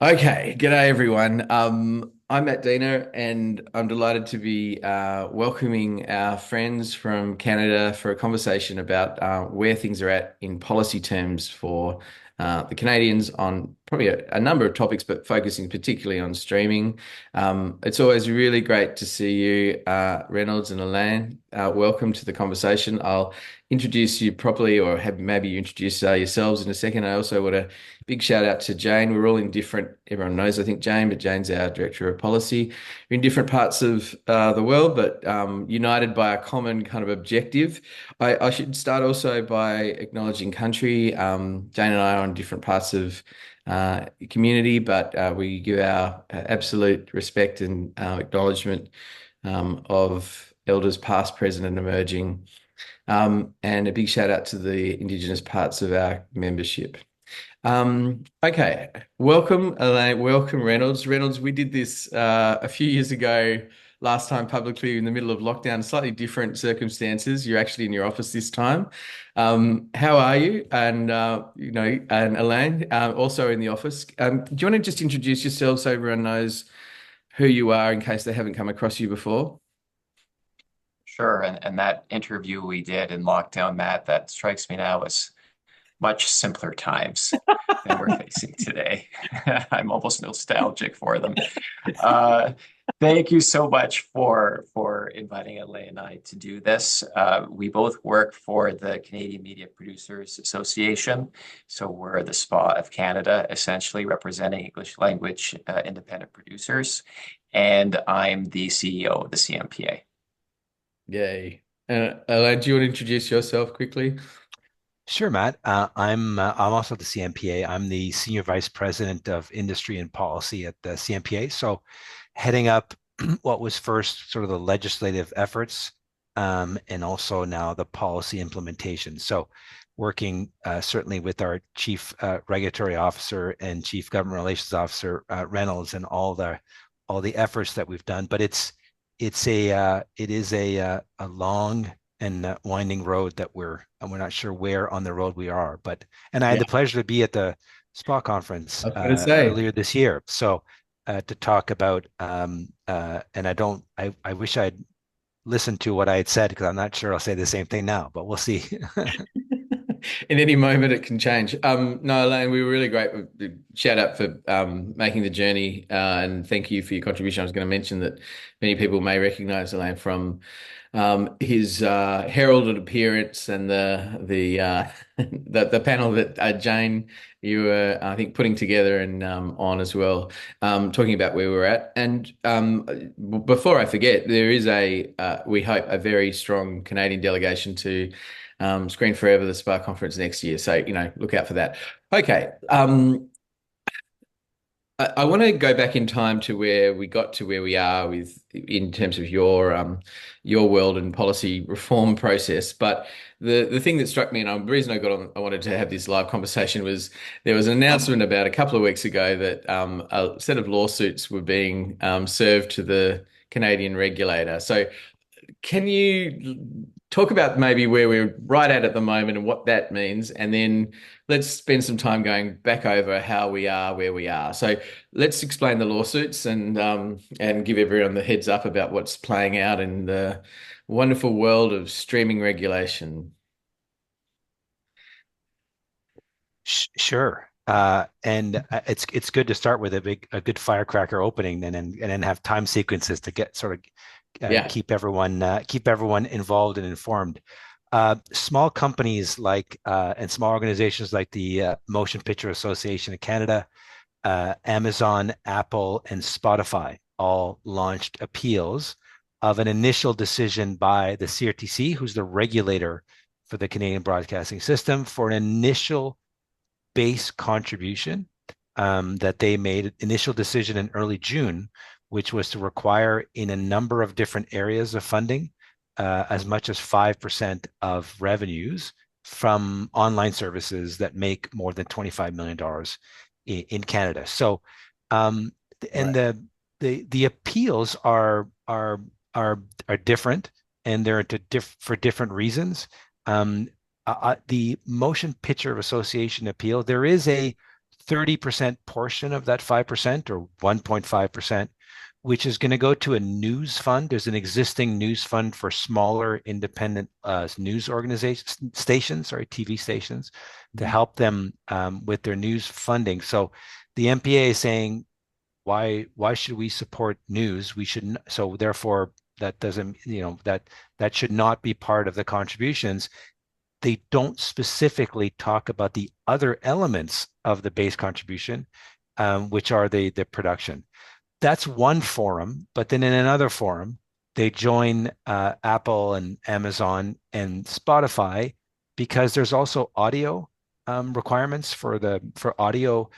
Okay, g'day everyone. I'm Matt Dina, and I'm delighted to be welcoming our friends from Canada for a conversation about where things are at in policy terms for the Canadians on probably a number of topics, but focusing particularly on streaming. It's always really great to see you, Reynolds and Alain. Welcome to the conversation. I'll introduce you properly, or have maybe you introduce yourselves in a second. I also want to big shout out to Jane. We're all in different, everyone knows, I think, Jane, but Jane's our Director of Policy. We're in different parts of the world, but united by a common kind of objective. I should start also by acknowledging country. Jane and I are on different parts of community, but we give our absolute respect and acknowledgement of elders past, present, and emerging. And a big shout out to the Indigenous parts of our membership. Okay. Welcome, Elaine. Welcome, Reynolds. Reynolds, we did this a few years ago, last time publicly in the middle of lockdown, slightly different circumstances. You're actually in your office this time. How are you? And Elaine, also in the office. Do you want to just introduce yourself so everyone knows who you are in case they haven't come across you before? Sure. And that interview we did in lockdown, Matt, that strikes me now as much simpler times than we're facing today. I'm almost nostalgic for them. Uh, Thank you so much for inviting Alain and I to do this. We both work for the Canadian Media Producers Association. So we're the SPA of Canada, essentially representing English language independent producers. And I'm the CEO of the CMPA. Yay. Elaine, do you want to introduce yourself quickly? Sure, Matt. I'm also at the CMPA. I'm the Senior Vice President of Industry and Policy at the CMPA. So heading up what was first sort of the legislative efforts, and also now the policy implementation. So working certainly with our Chief Regulatory Officer and Chief Government Relations Officer, Reynolds, and all the efforts that we've done. But it is a long and winding road that we're not sure where on the road we are. But and I had Yeah, the pleasure to be at the SPA conference I was going to say. earlier this year. So to talk about and I wish I'd listened to what I had said because I'm not sure I'll say the same thing now, but we'll see. In any moment, it can change. No, Elaine, we were really great. Shout out for making the journey, and thank you for your contribution. I was going to mention that many people may recognize Elaine from his heralded appearance and the the panel that Jane, you were, I think, putting together and on as well, talking about where we're at. And before I forget, there is we hope, a very strong Canadian delegation to Screen Forever, the SPA conference next year. So, look out for that. Okay. I want to go back in time to where we got to where we are with in terms of your world and policy reform process. But the thing that struck me, and the reason I wanted to have this live conversation was there was an announcement about a couple of weeks ago that a set of lawsuits were being served to the Canadian regulator. So can you talk about maybe where we're right at the moment and what that means, and then let's spend some time going back over how we are where we are. So let's explain the lawsuits and give everyone the heads up about what's playing out in the wonderful world of streaming regulation. Sure. And it's good to start with a good firecracker opening, and then have time sequences to get sort of Yeah. keep everyone involved and informed. Small companies like and small organizations like the Motion Picture Association of Canada, Amazon, Apple, and Spotify all launched appeals of an initial decision by the CRTC, who's the regulator for the Canadian broadcasting system, for an initial base contribution that they made initial decision in early June, which was to require in a number of different areas of funding as much as 5% of revenues from online services that make more than $25 million in Canada. So, and Right. the appeals are different, and they're for different reasons. The Motion Picture Association appeal, there is a 30% portion of that 5% or 1.5%, which is going to go to a news fund. There's an existing news fund for smaller independent news organizations, stations, sorry, TV stations, to help them with their news funding. So the MPA is saying, why should we support news? We shouldn't. So therefore, that doesn't, that should not be part of the contributions. They don't specifically talk about the other elements of the base contribution, which are the production. That's one forum, but then in another forum, they join Apple and Amazon and Spotify because there's also audio requirements for audio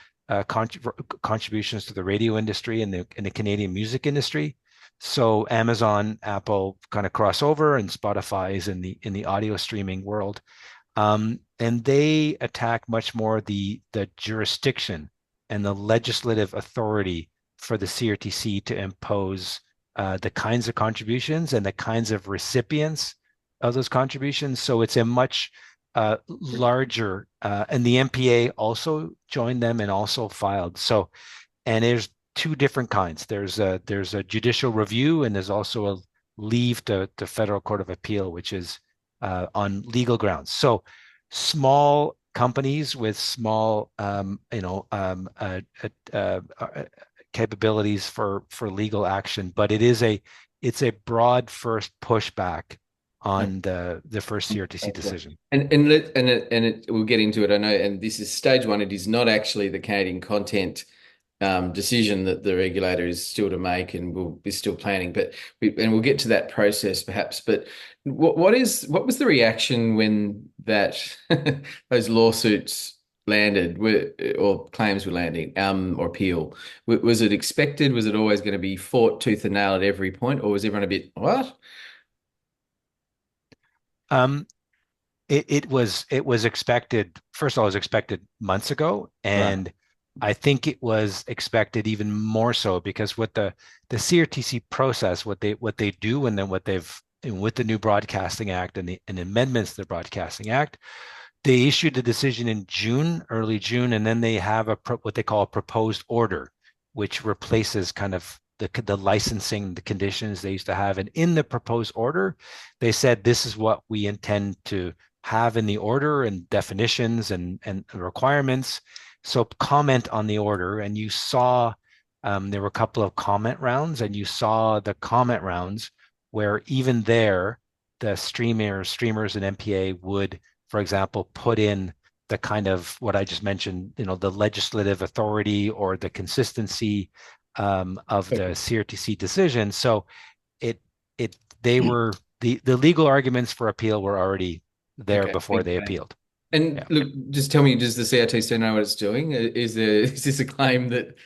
contributions to the radio industry and the Canadian music industry. So Amazon, Apple kind of cross over, and Spotify is in the audio streaming world. And they attack much more the jurisdiction and the legislative authority for the CRTC to impose the kinds of contributions and the kinds of recipients of those contributions. So it's a much larger, and the MPA also joined them and also filed. So, and there's two different kinds. There's a judicial review, and there's also a leave to Federal Court of Appeal, which is on legal grounds. So small companies with small, capabilities for legal action, but it's a broad first pushback on the first CRTC decision. And we'll get into it. I know, and this is stage one. It is not actually the Canadian content decision that the regulator is still to make, and will be still planning. But we'll get to that process perhaps. But what was the reaction when those lawsuits landed, or claims were landing, or appeal? Was it expected? Was it always going to be fought tooth and nail at every point, or was everyone a bit what? It was expected. First of all, it was expected months ago, and right. I think it was expected even more so because with the CRTC process, what they do, and then with the new Broadcasting Act and the amendments to the Broadcasting Act, they issued the decision in early June, and then they have what they call a proposed order, which replaces kind of the licensing, the conditions they used to have. And in the proposed order, they said, this is what we intend to have in the order, and definitions and requirements. So comment on the order, and you saw there were a couple of comment rounds, and you saw the comment rounds where even there, the streamers and MPA would, for example, put in the kind of what I just mentioned, the legislative authority or the consistency of the CRTC decision. So they were the legal arguments for appeal were already there before they appealed. And look, just tell me, does the CRTC know what it's doing? Is this a claim that,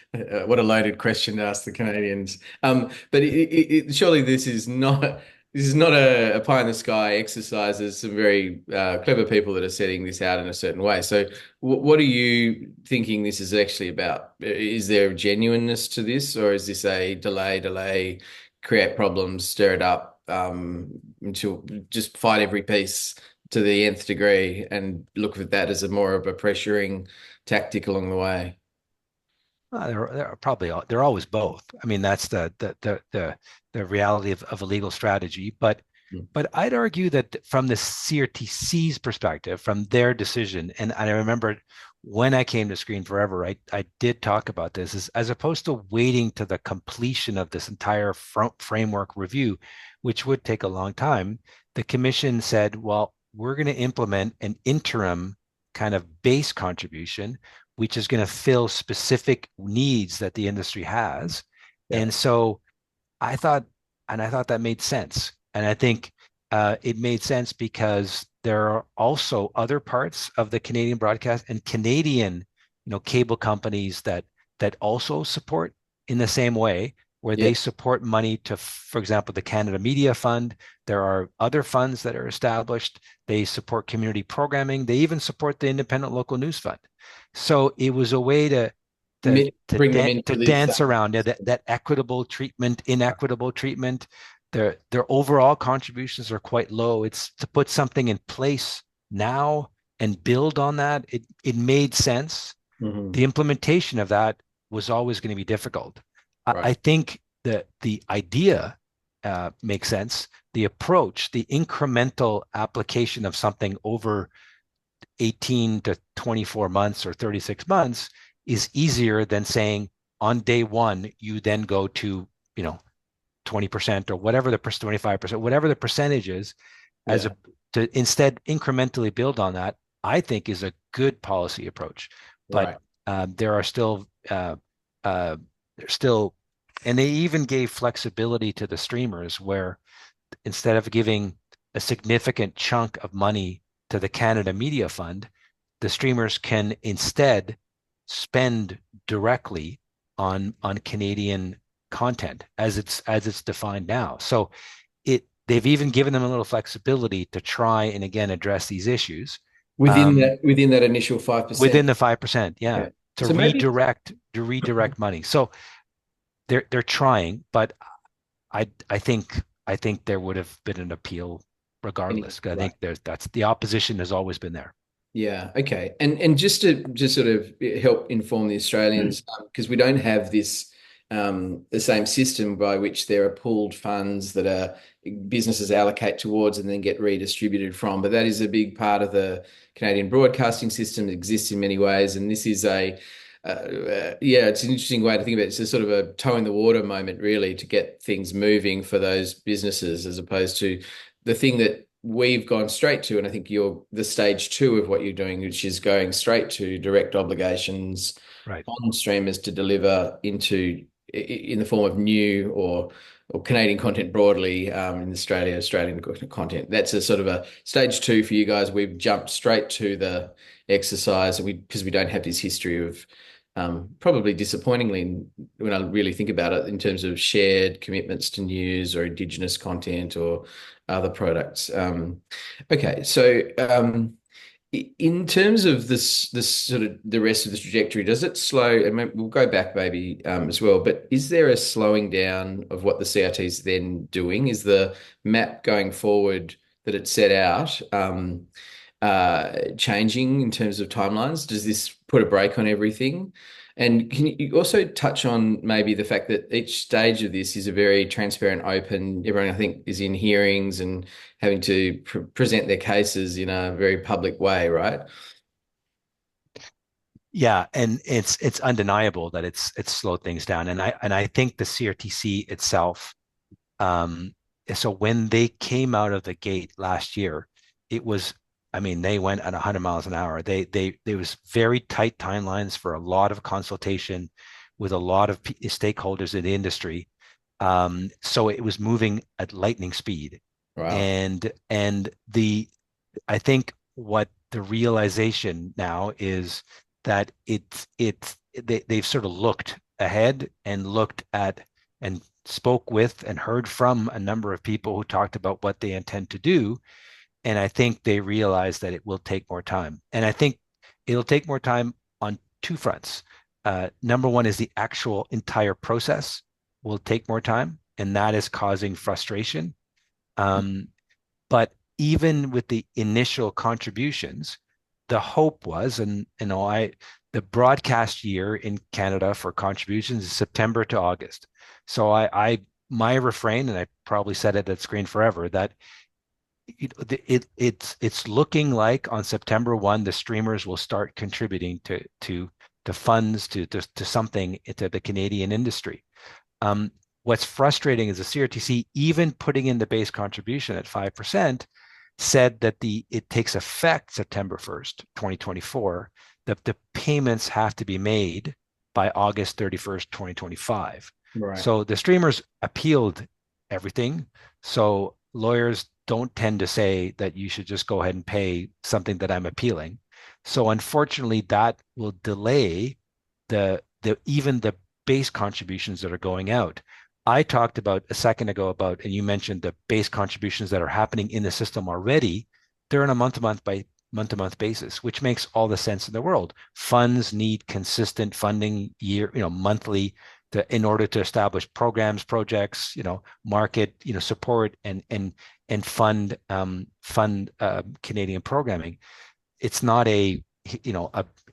what a loaded question to ask the Canadians? But surely this is not a pie in the sky exercise. There's some very clever people that are setting this out in a certain way. So what are you thinking this is actually about? Is there genuineness to this, or is this a delay, create problems, stir it up, until just fight every piece to the nth degree, and look at that as more of a pressuring tactic along the way? They're always both. I mean, that's the reality of a legal strategy. But I'd argue that from the CRTC's perspective, from their decision, and I remember when I came to Screen Forever, I did talk about this, is as opposed to waiting to the completion of this entire framework review, which would take a long time, the commission said, well, we're going to implement an interim kind of base contribution, which is going to fill specific needs that the industry has. Yeah. And so I thought that made sense. And I think it made sense because there are also other parts of the Canadian broadcast and Canadian, cable companies that also support in the same way, where they support money to, for example, the Canada Media Fund. There are other funds that are established. They support community programming. They even support the Independent Local News Fund. So it was a way to dance around that equitable treatment, inequitable treatment. Their overall contributions are quite low. It's to put something in place now and build on that. It made sense. Hmm. The implementation of that was always going to be difficult. I Right. think that the idea makes sense. The approach, the incremental application of something over 18 to 24 months or 36 months is easier than saying on day one, you then go to, 20% or whatever the 25%, whatever the percentage is, as Yeah. a to instead incrementally build on that, I think is a good policy approach. But Right. there are still there's still, and they even gave flexibility to the streamers where instead of giving a significant chunk of money to the Canada Media Fund, the streamers can instead spend directly on Canadian content as it's defined now. So they've even given them a little flexibility to try and again address these issues Within that initial 5%. within the 5%. Yeah, Yeah. to So maybe redirect money. So they're trying, but I think there would have been an appeal regardless. I right. think that's the opposition has always been there. Yeah, okay. And just to just sort of help inform the Australians, because we don't have this the same system by which there are pooled funds that are businesses allocate towards and then get redistributed from. But that is a big part of the Canadian broadcasting system. It exists in many ways, and this is yeah, it's an interesting way to think about it. It's a sort of a toe in the water moment, really, to get things moving for those businesses, as opposed to the thing that we've gone straight to, and I think you're the stage two of what you're doing, which is going straight to direct obligations Right. on streamers to deliver into in the form of new or Canadian content broadly in Australian content. That's a sort of a stage two for you guys. We've jumped straight to the exercise, and because we don't have this history of probably disappointingly, when I really think about it, in terms of shared commitments to news or Indigenous content or other products. Okay, so in terms of this sort of the rest of the trajectory, does it slow? And we'll go back maybe as well, but is there a slowing down of what the CRT is then doing? Is the map going forward that it set out changing in terms of timelines? Does this put a brake on everything? And can you also touch on maybe the fact that each stage of this is a very transparent, open, everyone I think is in hearings and having to present their cases in a very public way, right? Yeah, and it's undeniable that it's slowed things down, and I think the CRTC itself. Um, so when they came out of the gate last year, it was, I mean, they went at 100 miles an hour. There was very tight timelines for a lot of consultation with a lot of stakeholders in the industry. So it was moving at lightning speed, Wow. and I think what the realization now is that they've sort of looked ahead and looked at and spoke with and heard from a number of people who talked about what they intend to do. And I think they realize that it will take more time. And I think it'll take more time on two fronts. Number one is the actual entire process will take more time, and that is causing frustration. Um, but even with the initial contributions, the hope was, and the broadcast year in Canada for contributions is September to August. So my refrain, and I probably said it at Screen Forever, that it's looking like on September 1, the streamers will start contributing to funds to something to the Canadian industry. What's frustrating is the CRTC, even putting in the base contribution at 5%, said that it takes effect September 1st, 2024, that the payments have to be made by August 31st, 2025. Right. So the streamers appealed everything. So lawyers don't tend to say that you should just go ahead and pay something that I'm appealing. So unfortunately, that will delay even the base contributions that are going out. I talked about a second ago about, and you mentioned the base contributions that are happening in the system already. They're on a month-to-month basis, which makes all the sense in the world. Funds need consistent funding monthly in order to establish programs, projects, market, support and fund Canadian programming. It's not a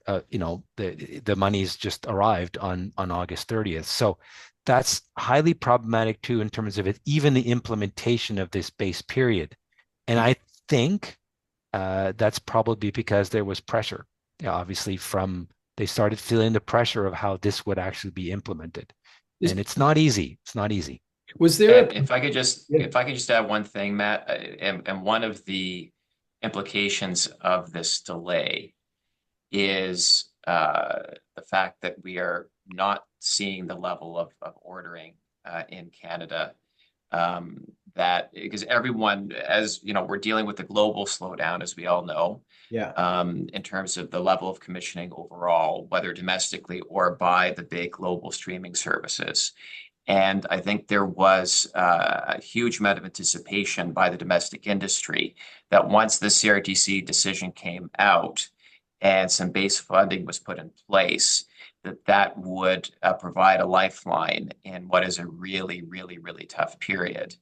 the money's just arrived on August 30th. So that's highly problematic too in terms of it, even the implementation of this base period. And I think that's probably because there was pressure, obviously from they started feeling the pressure of how this would actually be implemented, and it's not easy. It's not easy. Was there And a yeah. if I could just add one thing, Matt, and one of the implications of this delay is the fact that we are not seeing the level of ordering in Canada, that because everyone, as you know, we're dealing with the global slowdown, as we all know, Yeah. in terms of the level of commissioning overall, whether domestically or by the big global streaming services. And I think there was a huge amount of anticipation by the domestic industry that once the CRTC decision came out and some base funding was put in place, that would provide a lifeline in what is a really, really, really tough period.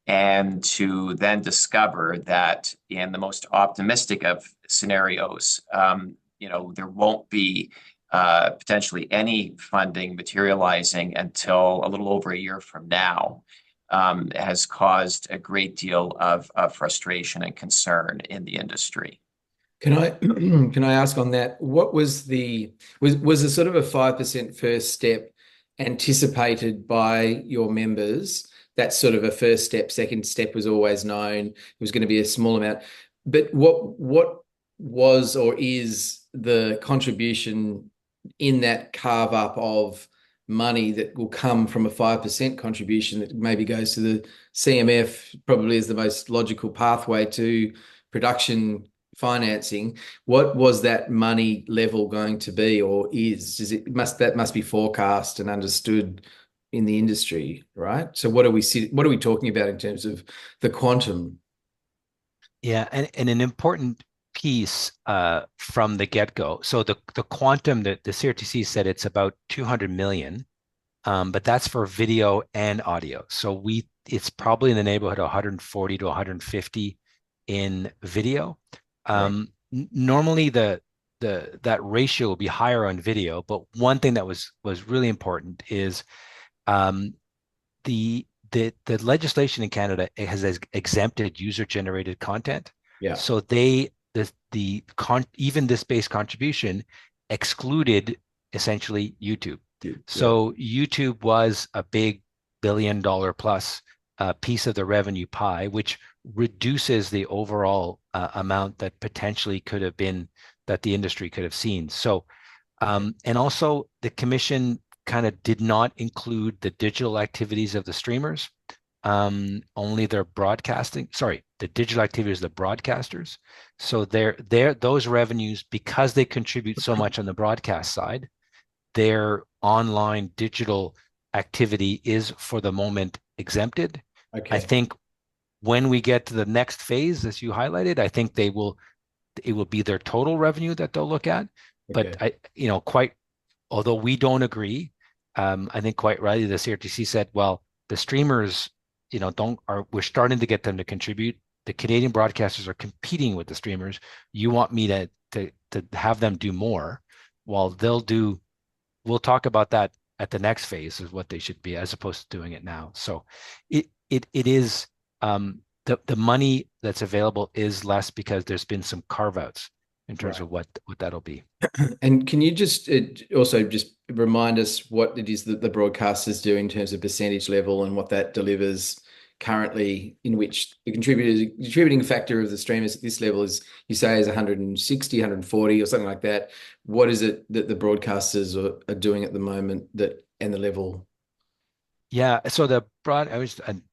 And to then discover that in the most optimistic of scenarios, there won't be potentially any funding materializing until a little over a year from now, has caused a great deal of frustration and concern in the industry. Can I can I ask on that? What was was a sort of a 5% first step anticipated by your members? That's sort of a first step. Second step was always known. It was going to be a small amount. But what was or is the contribution in that carve up of money that will come from a 5% contribution that maybe goes to the CMF, probably is the most logical pathway to production financing? What was that money level going to be, or that must be forecast and understood in the industry, right? So what are we talking about in terms of the quantum? Yeah, and an important piece from the get-go. So the quantum that the CRTC said it's about 200 million, but that's for video and audio. So it's probably in the neighborhood of 140 to 150 in video. Right. Normally that ratio will be higher on video, but one thing that was really important is the legislation in Canada has exempted user-generated content. Yeah. So even this base contribution excluded essentially YouTube. So YouTube was a big $1 billion plus piece of the revenue pie, which reduces the overall amount that potentially could have been that the industry could have seen. So, and also the commission kind of did not include the digital activities of the streamers, only their broadcasting. Sorry, the digital activities of the broadcasters. So those revenues, because they contribute so much on the broadcast side, their online digital activity is for the moment exempted. Okay. I think when we get to the next phase, as you highlighted, I think it will be their total revenue that they'll look at. Okay. But although we don't agree, I think quite rightly the CRTC said, well, the streamers, we're starting to get them to contribute. The Canadian broadcasters are competing with the streamers. You want me to have them do more, while we'll talk about that at the next phase is what they should be, as opposed to doing it now. So it is the money that's available is less because there's been some carve outs in terms of what that'll be. And can you just also just remind us what it is that the broadcasters do in terms of percentage level and what that delivers currently, in which the contributing factor of the streamers at this level is, you say, is 160, 140 or something like that. What is it that the broadcasters are doing at the moment and the level? Yeah, so I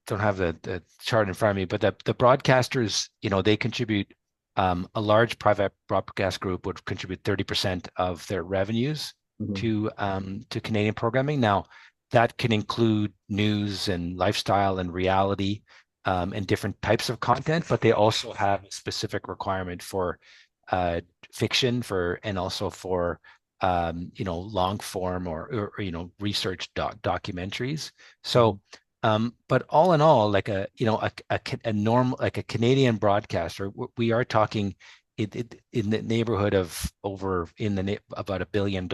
don't have the chart in front of me, but the broadcasters, they contribute. A large private broadcast group would contribute 30% of their revenues to Canadian programming. Now, that can include news and lifestyle and reality and different types of content, but they also have a specific requirement for fiction and also for long form or research documentaries. So, but all in all, like a normal, like a Canadian broadcaster, we are talking in the neighborhood of about $1 billion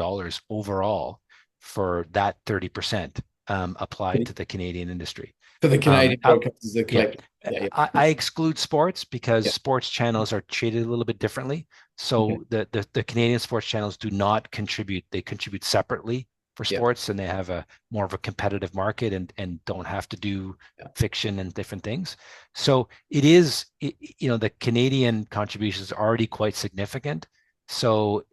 overall for that 30% applied to the Canadian industry. For the Canadian Out, broadcasters, the yeah, collective. Yeah, I exclude sports because yeah, sports channels are treated a little bit differently. yeah. So the Canadian sports channels do not contribute; they contribute separately for Yeah, sports, and they have a more of a competitive market and don't have to do yeah. fiction and different things. So the Canadian contributions are already quite significant. So,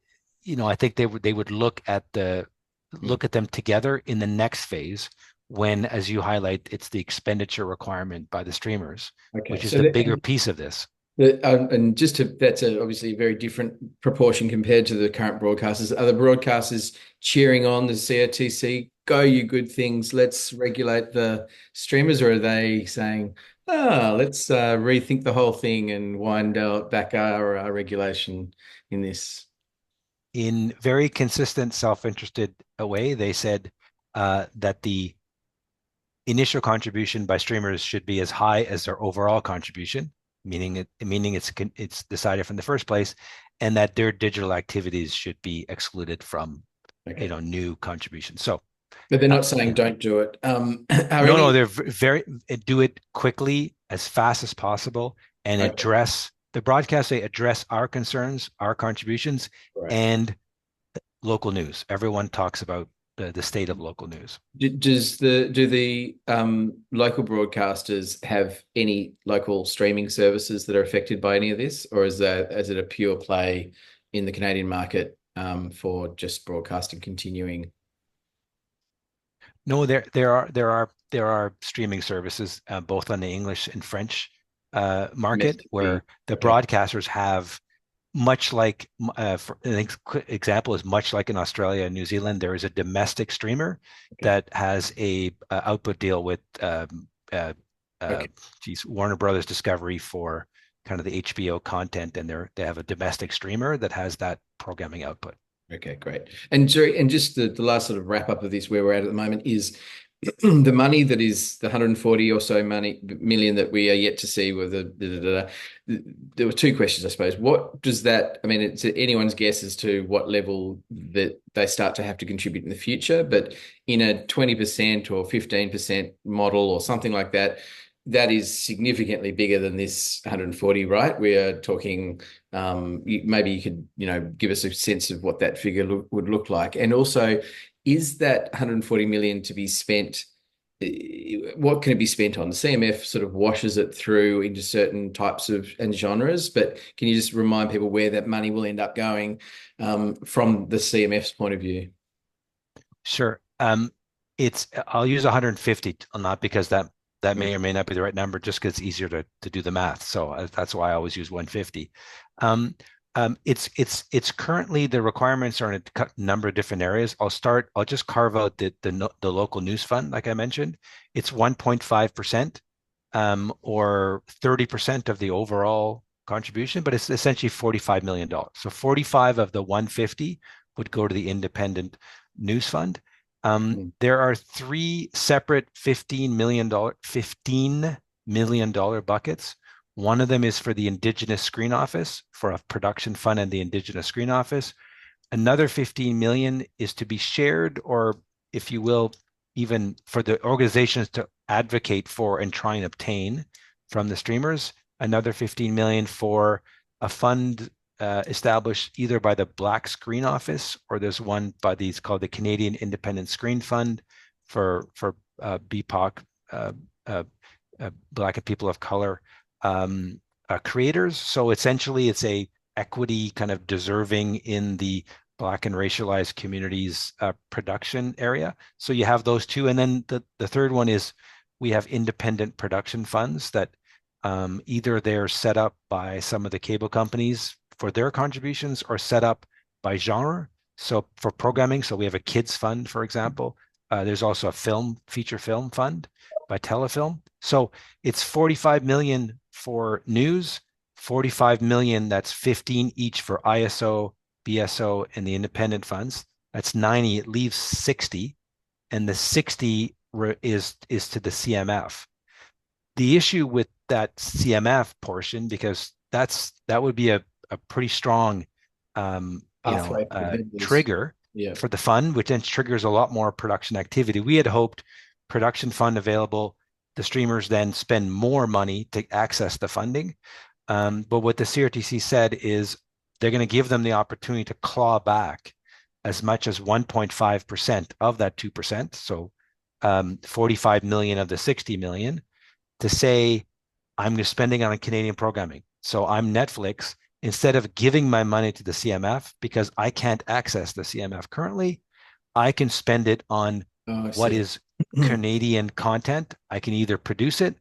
I think they would Mm. look at them together in the next phase when, as you highlight, it's the expenditure requirement by the streamers, Okay. which is So the bigger piece of this. and that's obviously a very different proportion compared to the current broadcasters. Are the broadcasters cheering on the CRTC? Go, you good things. Let's regulate the streamers, or are they saying, let's rethink the whole thing and wind back our regulation in this? In very consistent, self-interested way, they said that the initial contribution by streamers should be as high as their overall contribution, meaning it's decided from the first place, and that their digital activities should be excluded from Okay. new contributions. So But they're uh, not saying don't do it. Are no, any they're very do it quickly as fast as possible and okay, address the broadcast. They address our concerns, our contributions, right. and local news. Everyone talks about the state of local news. Do the local broadcasters have any local streaming services that are affected by any of this, or is it a pure play in the Canadian market for just broadcasting continuing? No, there are streaming services both on the English and French market Domestically, where the okay, broadcasters have much like an example is much like in Australia and New Zealand, there is a domestic streamer okay, that has a output deal with uh, uh, okay. Warner Brothers Discovery for kind of the HBO content, and they have a domestic streamer that has that programming output. Okay, great. And Jerry, and just the last sort of wrap up of this, where we're at the moment, is the money that is the 140 or so million that we are yet to see with there were two questions, I suppose. What does that, I mean, it's anyone's guess as to what level that they start to have to contribute in the future, but in a 20% or 15% model or something like that, that is significantly bigger than this 140, right? We are talking, maybe you could, give us a sense of what that figure would look like. And also, is that 140 million to be spent? What can it be spent on? The CMF sort of washes it through into certain types of and genres, but can you just remind people where that money will end up going from the CMF's point of view? Sure. I'll use 150 on that because that may or may not be the right number just because it's easier to do the math. So that's why I always use 150. It's currently the requirements are in a number of different areas. I'll just carve out the local news fund, like I mentioned. It's 1.5%, or 30% of the overall contribution, but it's essentially $45 million. So 45 of the 150 would go to the independent news fund. There are three separate $15 million buckets. One of them is for the Indigenous Screen Office, for a production fund and the Indigenous Screen Office. Another 15 million is to be shared, or if you will, even for the organizations to advocate for and try and obtain from the streamers. Another 15 million for a fund established either by the Black Screen Office, or there's one by these called the Canadian Independent Screen Fund for BIPOC, Black and people of color creators. So essentially, it's a equity kind of deserving in the Black and racialized communities production area. So you have those two, and then the third one is we have independent production funds that either they're set up by some of the cable companies for their contributions or set up by genre. So for programming, so we have a kids fund, for example. There's also a feature film fund by Telefilm. So it's 45 million for news, 45 million, that's 15 each for ISO, BSO, and the independent funds. That's 90. It leaves 60, and the 60 is to the CMF. The issue with that CMF portion, because that would be a a pretty strong Pathway for vendors. trigger Yeah. for the fund, which then triggers a lot more production activity. We had hoped production fund available, the streamers then spend more money to access the funding. But what the CRTC said is they're going to give them the opportunity to claw back as much as 1.5% of that 2%. So 45 million of the 60 million to say, I'm spending on Canadian programming. So I'm Netflix. Instead of giving my money to the CMF because I can't access the CMF currently, I can spend it on Oh, I what see. is Canadian content. I can either produce it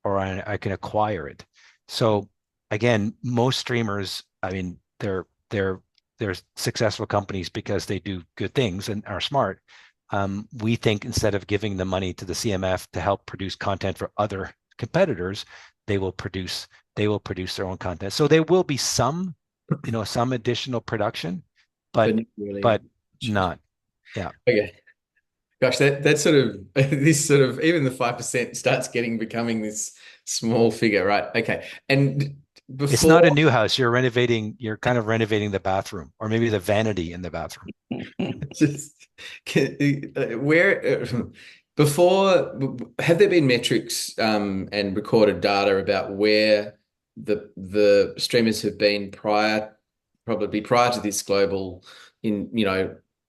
or I can acquire it. So again, most streamers, I mean, they're successful companies because they do good things and are smart. We think instead of giving the money to the CMF to help produce content for other competitors, they will produce their own content. So there will be some additional production, But but not really. but not. Yeah. Okay. Gosh, that sort of this sort of even the 5% starts becoming this small figure, right? Okay. And It's not a before new house. You're kind of renovating the bathroom or maybe the vanity in the bathroom. just where before have there been metrics and recorded data about where the streamers have been probably prior to this global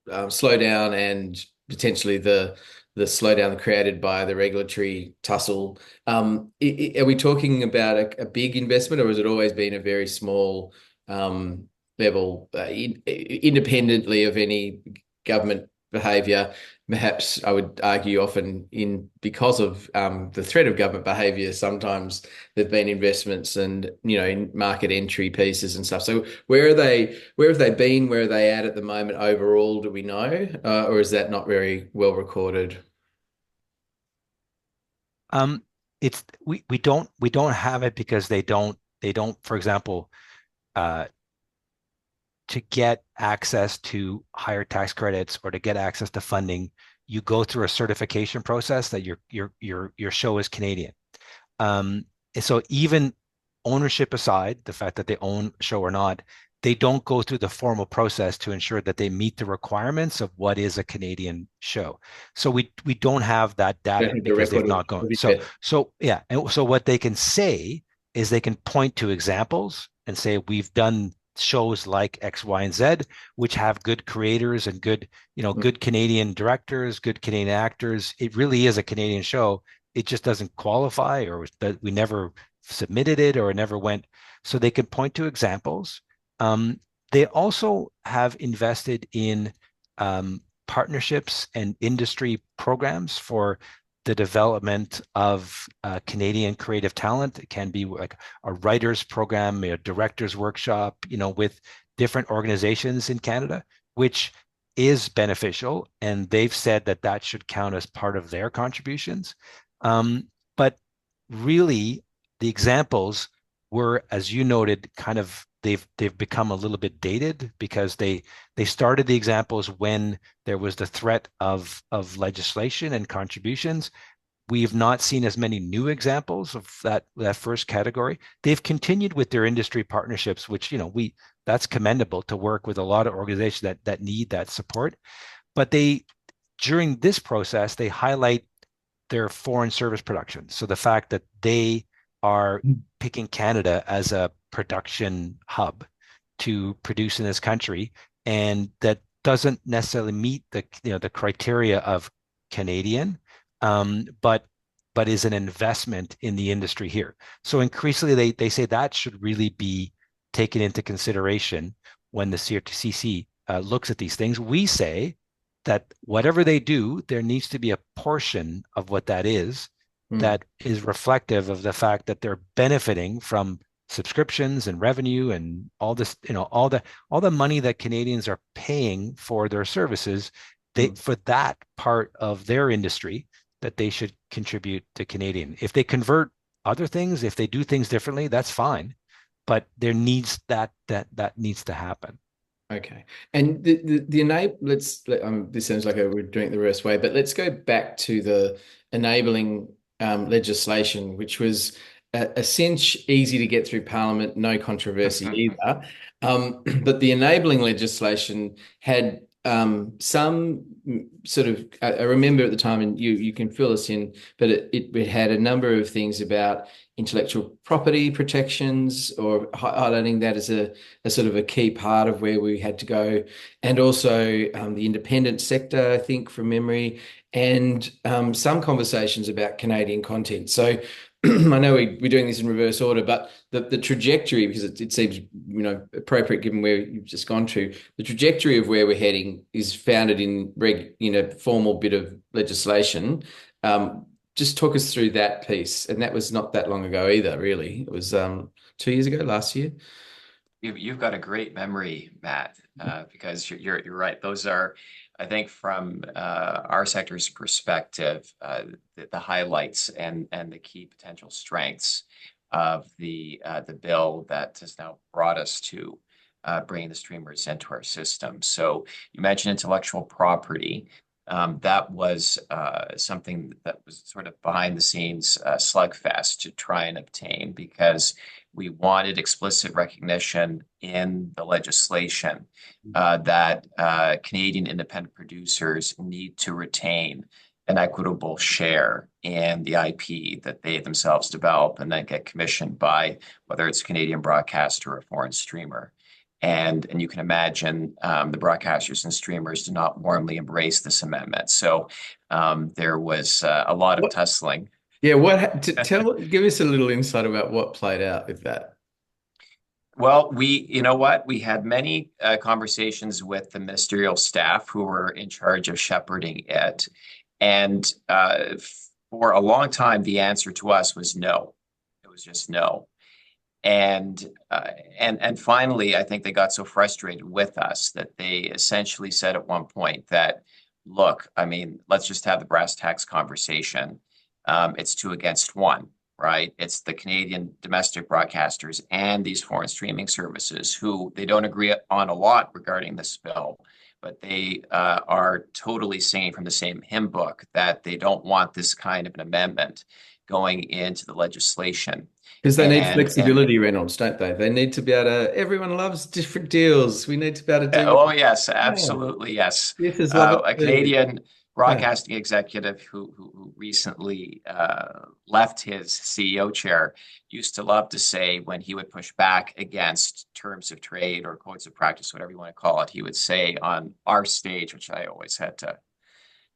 slowdown and potentially the slowdown created by the regulatory tussle. Are we talking about a big investment, or has it always been a very small level, independently of any government behaviour? Perhaps I would argue often because of the threat of government behaviour, sometimes there've been investments and in market entry pieces and stuff. So where are they? Where have they been? Where are they at the moment overall? Do we know, or is that not very well recorded? Um, it's we don't have it because they don't, for example, uh, to get access to higher tax credits or to get access to funding, you go through a certification process that your show is Canadian. And so even ownership aside, the fact that they own a show or not, they don't go through the formal process to ensure that they meet the requirements of what is a Canadian show. So we don't have that Don't data have the because they've record not of gone. it So yet. so yeah, and so what they can say is they can point to examples and say we've done shows like X, Y, and Z, which have good creators and good Canadian directors, good Canadian actors. It really is a Canadian show. It just doesn't qualify, or that we never submitted it, or it never went. So they can point to examples. They also have invested in partnerships and industry programs for the development of Canadian creative talent. It can be like a writers program, a directors workshop, with different organizations in Canada, which is beneficial. And they've said that that should count as part of their contributions. But really, the examples were, as you noted, kind of they've become a little bit dated because they started the examples when there was the threat of legislation and contributions. We've not seen as many new examples of that first category. They've continued with their industry partnerships, which that's commendable to work with a lot of organizations that need that support. But during this process, they highlight their foreign service production. So the fact that they are picking Canada as a production hub to produce in this country, and that doesn't necessarily meet the criteria of Canadian, but is an investment in the industry here. So increasingly, they say that should really be taken into consideration when the CRTC looks at these things. We say that whatever they do, there needs to be a portion of what that is Mm. that is reflective of the fact that they're benefiting from subscriptions and revenue and all this, all the money that Canadians are paying for their services. Mm. For that part of their industry, that they should contribute to Canadian. If they convert other things, if they do things differently, that's fine. But there needs that needs to happen. Okay. And the enable, this sounds like we're doing it the reverse way, but let's go back to the enabling legislation, which was a cinch, easy to get through Parliament, no controversy either. But the enabling legislation had some sort of, I remember at the time, and you can fill us in, but it had a number of things about intellectual property protections, or highlighting that as a sort of a key part of where we had to go, and also the independent sector, I think, from memory, and some conversations about Canadian content. So I know we're doing this in reverse order, but the trajectory, because it seems, appropriate given where you've just gone to, the trajectory of where we're heading is founded in a formal bit of legislation. Just talk us through that piece, and that was not that long ago either. Really, it was 2 years ago, last year. You've got a great memory, Matt, because you're right. Those are, I think, from our sector's perspective, the highlights and the key potential strengths of the bill that has now brought us to bringing the streamers into our system. So you mentioned intellectual property. That was something that was sort of behind the scenes slugfest to try and obtain, because we wanted explicit recognition in the legislation that Canadian independent producers need to retain an equitable share in the IP that they themselves develop and then get commissioned by, whether it's a Canadian broadcaster or a foreign streamer. And you can imagine the broadcasters and streamers do not warmly embrace this amendment. So there was a lot of tussling. Yeah, give us a little insight about what played out with that. Well, you know what? We had many conversations with the ministerial staff who were in charge of shepherding it. And for a long time, the answer to us was no. It was just no. And finally, I think they got so frustrated with us that they essentially said at one point that, look, I mean, let's just have the brass tacks conversation. It's 2 against 1, right? It's the Canadian domestic broadcasters and these foreign streaming services who they don't agree on a lot regarding this bill, but they are totally singing from the same hymn book that they don't want this kind of an amendment going into the legislation. Because they need flexibility, Reynolds, don't they? They need to be able to, everyone loves different deals. We need to be able to do. Oh, yes, absolutely. Yes. A Canadian broadcasting executive who recently left his CEO chair used to love to say, when he would push back against terms of trade or codes of practice, whatever you want to call it, he would say on our stage, which I always had to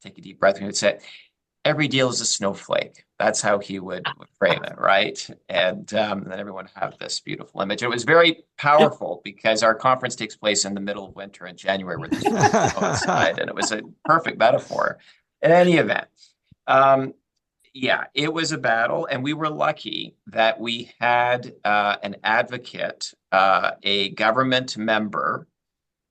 take a deep breath, and he would say, every deal is a snowflake. That's how he would frame it, right? And then everyone have this beautiful image. It was very powerful because our conference takes place in the middle of winter in January, where there's outside, and it was a perfect metaphor. In any event, yeah, it was a battle, and we were lucky that we had an advocate, a government member,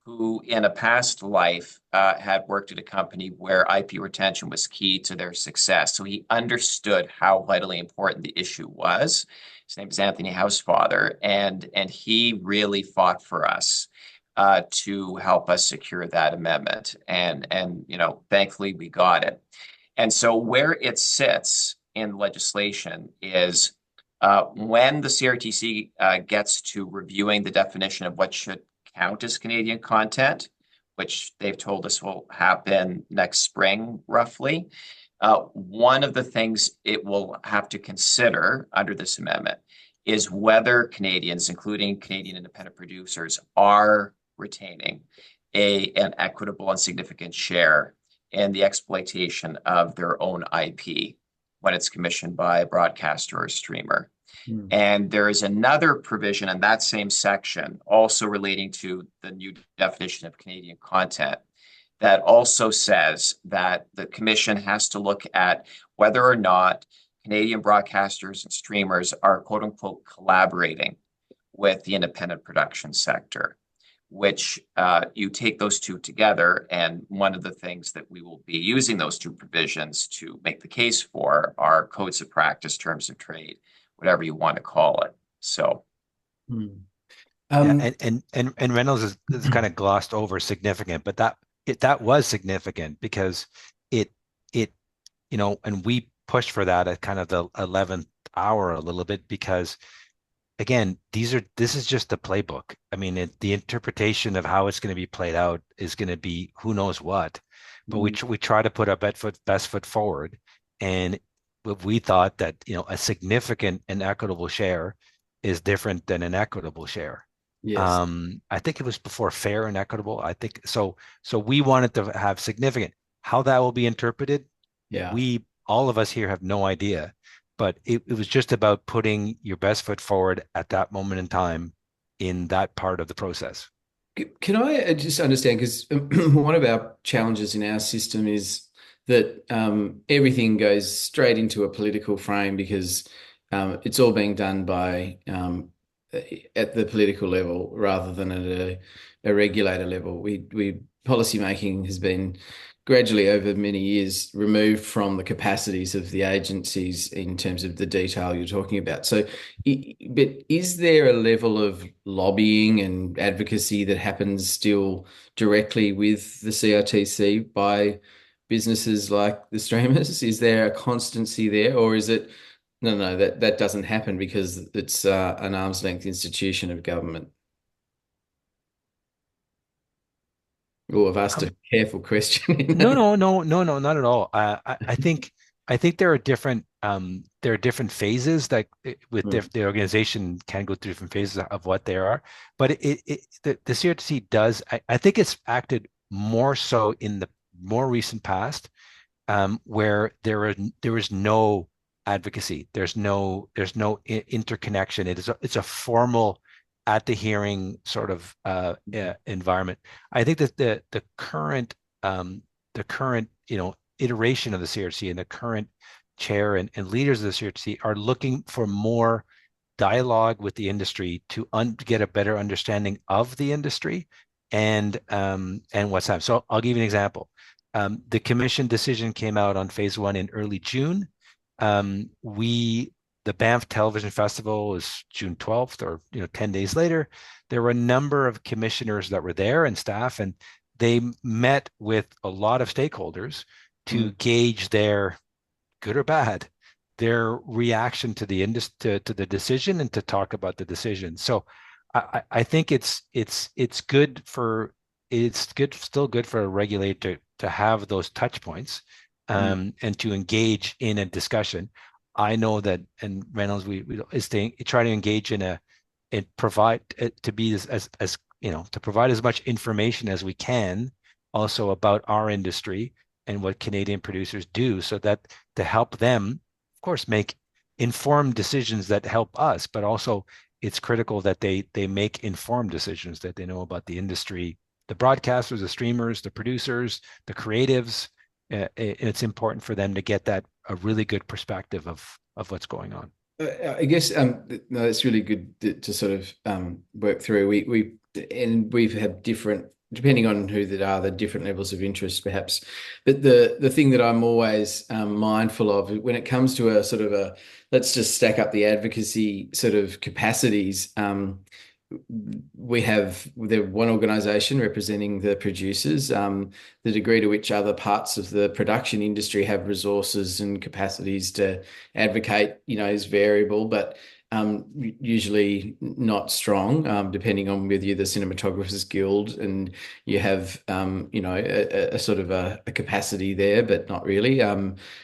who in a past life had worked at a company where IP retention was key to their success. So he understood how vitally important the issue was. His name is Anthony Housefather, and he really fought for us to help us secure that amendment. And thankfully we got it. And so where it sits in legislation is when the CRTC gets to reviewing the definition of what should count as Canadian content, which they've told us will happen next spring, roughly. One of the things it will have to consider under this amendment is whether Canadians, including Canadian independent producers, are retaining an equitable and significant share in the exploitation of their own IP when it's commissioned by a broadcaster or streamer. And there is another provision in that same section, also relating to the new definition of Canadian content, that also says that the Commission has to look at whether or not Canadian broadcasters and streamers are, quote unquote, collaborating with the independent production sector, which you take those two together. And one of the things that we will be using those two provisions to make the case for are codes of practice, terms of trade, whatever you want to call it. So, and Reynolds is kind of glossed over significant, but that was significant because it and we pushed for that at kind of the 11th hour a little bit because again, this is just the playbook. I mean, the interpretation of how it's going to be played out is going to be who knows what. But Mm. we try to put our best foot forward, and we thought that a significant and equitable share is different than an equitable share. Yes. I think it was before fair and equitable. I think so. So we wanted to have significant. How that will be interpreted, Yeah. we all of us here have no idea, but it was just about putting your best foot forward at that moment in time in that part of the process. Can I just understand? Because one of our challenges in our system is that everything goes straight into a political frame because it's all being done by at the political level rather than at a regulator level. We policy making has been gradually over many years removed from the capacities of the agencies in terms of the detail you're talking about. So but is there a level of lobbying and advocacy that happens still directly with the CRTC by businesses like the streamers? Is there a constancy there, or is it no, that doesn't happen because it's an arm's length institution of government? Oh, I've asked Um, a careful question. no, no, no, no, no, not at all. I think there are different phases that the organization can go through different phases of what they are. But the CRTC does. I think it's acted more so in the more recent past where there is no advocacy. There's no interconnection. It's a formal at the hearing sort of environment. I think that the current iteration of the CRC and the current chair and leaders of the CRC are looking for more dialogue with the industry to get a better understanding of the industry and what's happening. So I'll give you an example. The commission decision came out on phase one in early June. The Banff Television Festival was June 12th, or 10 days later. There were a number of commissioners that were there and staff, and they met with a lot of stakeholders to Mm. gauge their good or bad, their reaction to to the decision and to talk about the decision. So I think it's good for it's good still good for a regulator to have those touch points Mm. and to engage in a discussion. I know that and Reynolds we is try to engage in a and provide to be as to provide as much information as we can also about our industry and what Canadian producers do so that to help them, of course, make informed decisions that help us, but also it's critical that they make informed decisions, that they know about the industry, the broadcasters, the streamers, the producers, the creatives. It's important for them to get that a really good perspective of what's going on. I guess no, it's really good to sort of work through. We've had different, depending on who that are, the different levels of interest, perhaps. But the thing that I'm always mindful of when it comes to a sort of a let's just stack up the advocacy sort of capacities. We have the one organization representing the producers. The degree to which other parts of the production industry have resources and capacities to advocate, is variable, but usually not strong, depending on whether you're the Cinematographers Guild and you have, a sort of a capacity there, but not really,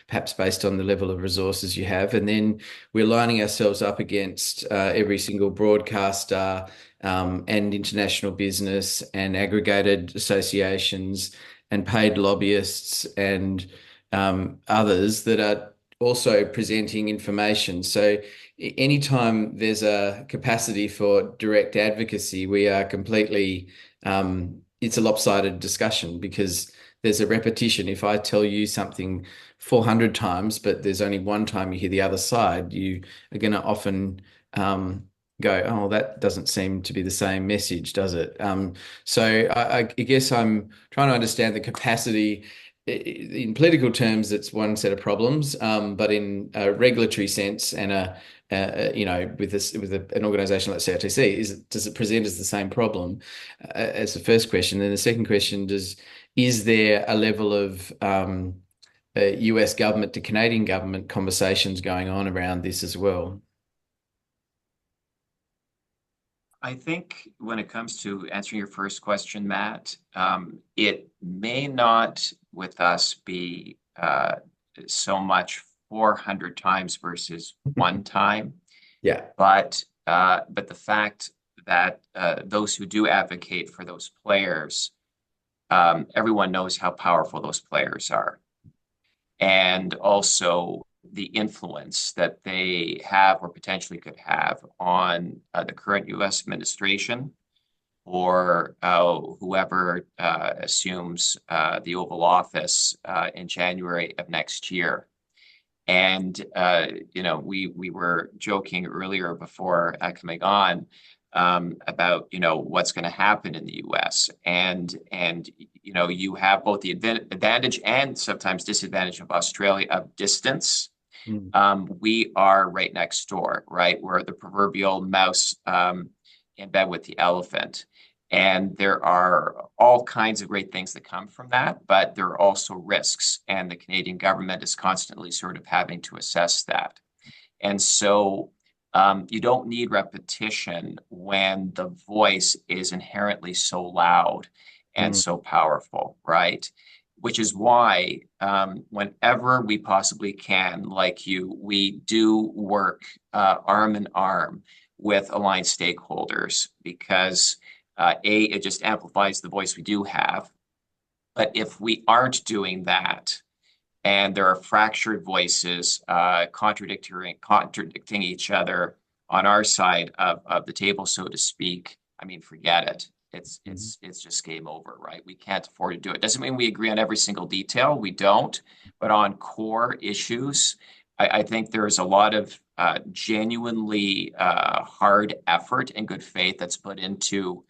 perhaps based on the level of resources you have. And then we're lining ourselves up against every single broadcaster and international business and aggregated associations and paid lobbyists and others that are also presenting information. So anytime there's a capacity for direct advocacy, we are completely, it's a lopsided discussion because there's a repetition. If I tell you something 400 times, but there's only one time you hear the other side, you are going to often go, oh, that doesn't seem to be the same message, does it? So I guess I'm trying to understand the capacity. In political terms, it's one set of problems, but in a regulatory sense and with an organisation like CRTC, does it present as the same problem? As the first question. Then the second question is there a level of US government to Canadian government conversations going on around this as well. I think when it comes to answering your first question, Matt, it may not with us be so much 400 times versus one time, Yeah. but the fact that those who do advocate for those players, everyone knows how powerful those players are, and also the influence that they have or potentially could have on the current U.S. administration or whoever assumes the Oval Office in January of next year. And we were joking earlier before coming on about what's going to happen in the U.S. and you have both the advantage and sometimes disadvantage of Australia of distance. Mm. We are right next door, right? We're the proverbial mouse in bed with the elephant. And there are all kinds of great things that come from that, but there are also risks. And the Canadian government is constantly sort of having to assess that. And so you don't need repetition when the voice is inherently so loud and Mm. so powerful, right? Which is why whenever we possibly can, like you, we do work arm in arm with aligned stakeholders because it just amplifies the voice we do have. But if we aren't doing that, and there are fractured voices contradicting each other on our side of the table, so to speak, I mean, forget it. It's just game over, right? We can't afford to do it. Doesn't mean we agree on every single detail. We don't. But on core issues, I think there is a lot of genuinely hard effort and good faith that's put into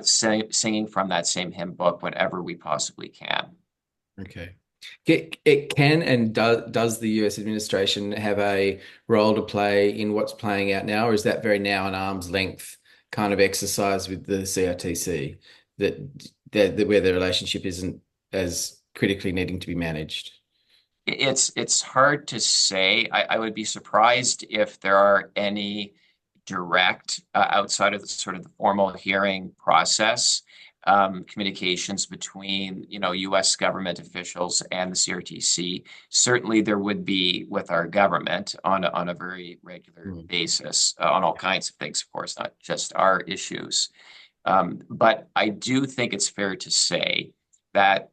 singing from that same hymn book whenever we possibly can. Okay. It can and does the US administration have a role to play in what's playing out now, or is that very now an arm's length kind of exercise with the CRTC that where the relationship isn't as critically needing to be managed? It's hard to say. I would be surprised if there are any direct outside of the sort of the formal hearing process communications between U.S. government officials and the CRTC. Certainly, there would be with our government on a very regular Mm. basis on all kinds of things, of course, not just our issues. But I do think it's fair to say that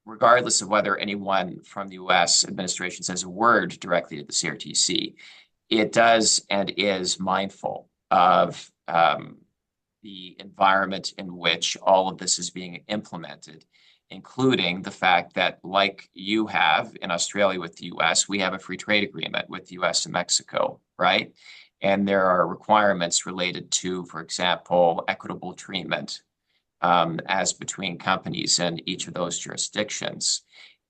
regardless of whether anyone from the US administration says a word directly to the CRTC, it does and is mindful of the environment in which all of this is being implemented, including the fact that, like you have in Australia with the US, we have a free trade agreement with the US and Mexico, right? And there are requirements related to, for example, equitable treatment as between companies in each of those jurisdictions.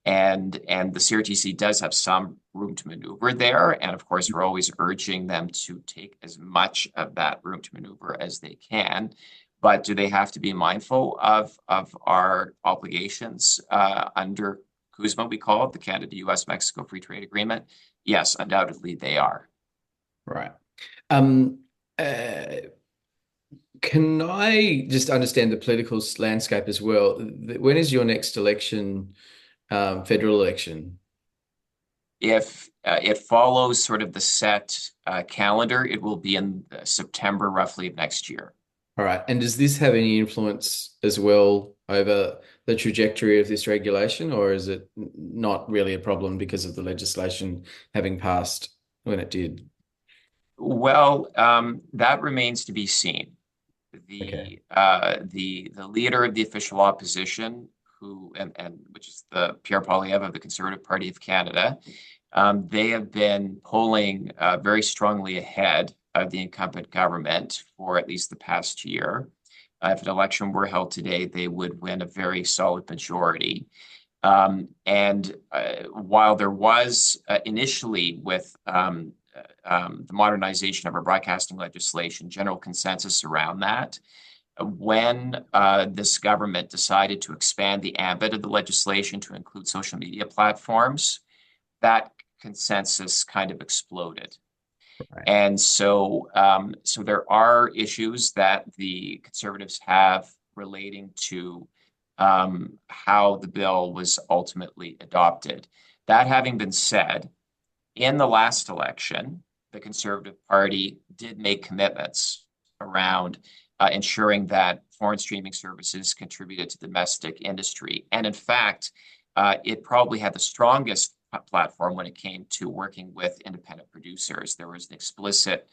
And the CRTC does have some room to maneuver there. And of course, we're always urging them to take as much of that room to maneuver as they can. But do they have to be mindful of our obligations under CUSMA, we call it, the Canada, US, Mexico Free Trade Agreement? Yes, undoubtedly they are. Right. Um, uh, can I just understand the political landscape as well? When is your next election, federal election? If it follows sort of the set calendar, it will be in September roughly of next year. All right. And does this have any influence as well over the trajectory of this regulation, or is it not really a problem because of the legislation having passed when it did? Well, that remains to be seen. Okay. The leader of the official opposition, and which is the Pierre Poilievre of the Conservative Party of Canada, they have been polling very strongly ahead of the incumbent government for at least the past year. If an election were held today, they would win a very solid majority. And while there was initially with the modernization of our broadcasting legislation, general consensus around that, when this government decided to expand the ambit of the legislation to include social media platforms, that consensus kind of exploded. Right. And so, so there are issues that the Conservatives have relating to how the bill was ultimately adopted. That having been said, in the last election, the Conservative Party did make commitments around ensuring that foreign streaming services contributed to the domestic industry. And in fact, it probably had the strongest platform when it came to working with independent producers. There was an explicit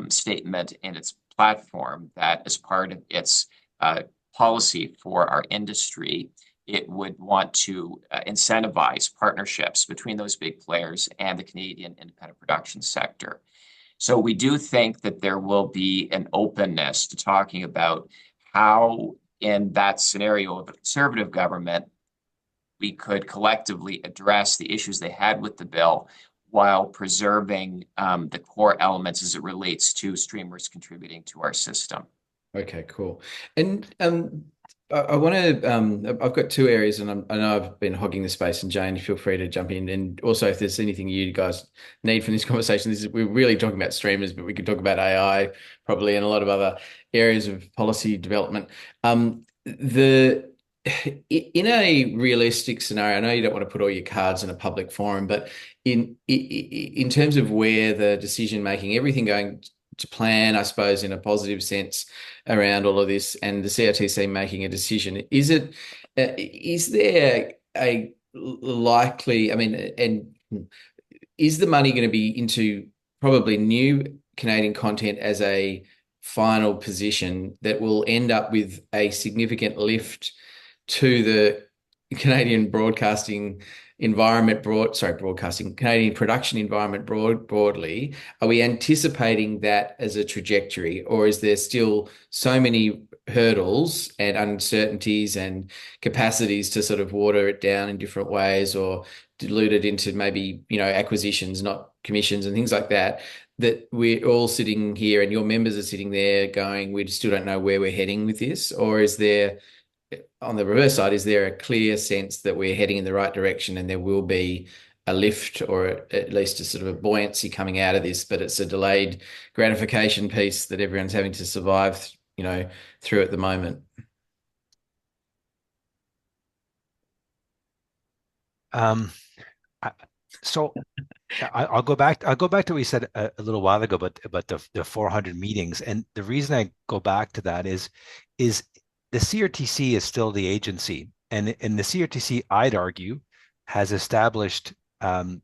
statement in its platform that, as part of its policy for our industry, it would want to incentivize partnerships between those big players and the Canadian independent production sector. So we do think that there will be an openness to talking about how, in that scenario of a Conservative government, we could collectively address the issues they had with the bill while preserving the core elements as it relates to streamers contributing to our system. Okay, cool. And I want to. I've got two areas, and I know I've been hogging the space. And Jane, feel free to jump in. And also, if there's anything you guys need from this conversation, we're really talking about streamers, but we could talk about AI probably and a lot of other areas of policy development. The In a realistic scenario, I know you don't want to put all your cards in a public forum, but in terms of where the decision making, everything going to plan, I suppose, in a positive sense around all of this, and the CRTC making a decision, is there a likely, I mean, and is the money going to be into probably new Canadian content as a final position that will end up with a significant lift to the Canadian broadcasting environment, Canadian production environment broadly? Are we anticipating that as a trajectory, or is there still so many hurdles and uncertainties and capacities to sort of water it down in different ways, or dilute it into maybe, acquisitions, not commissions and things like that, that we're all sitting here and your members are sitting there going, we still don't know where we're heading with this? Or is there, on the reverse side, is there a clear sense that we're heading in the right direction and there will be a lift, or at least a sort of a buoyancy coming out of this, but it's a delayed gratification piece that everyone's having to survive, through at the moment? So I'll go back. I'll go back to what we said a little while ago, but about the 400 meetings, and the reason I go back to that is the CRTC is still the agency, and the CRTC, I'd argue, has established a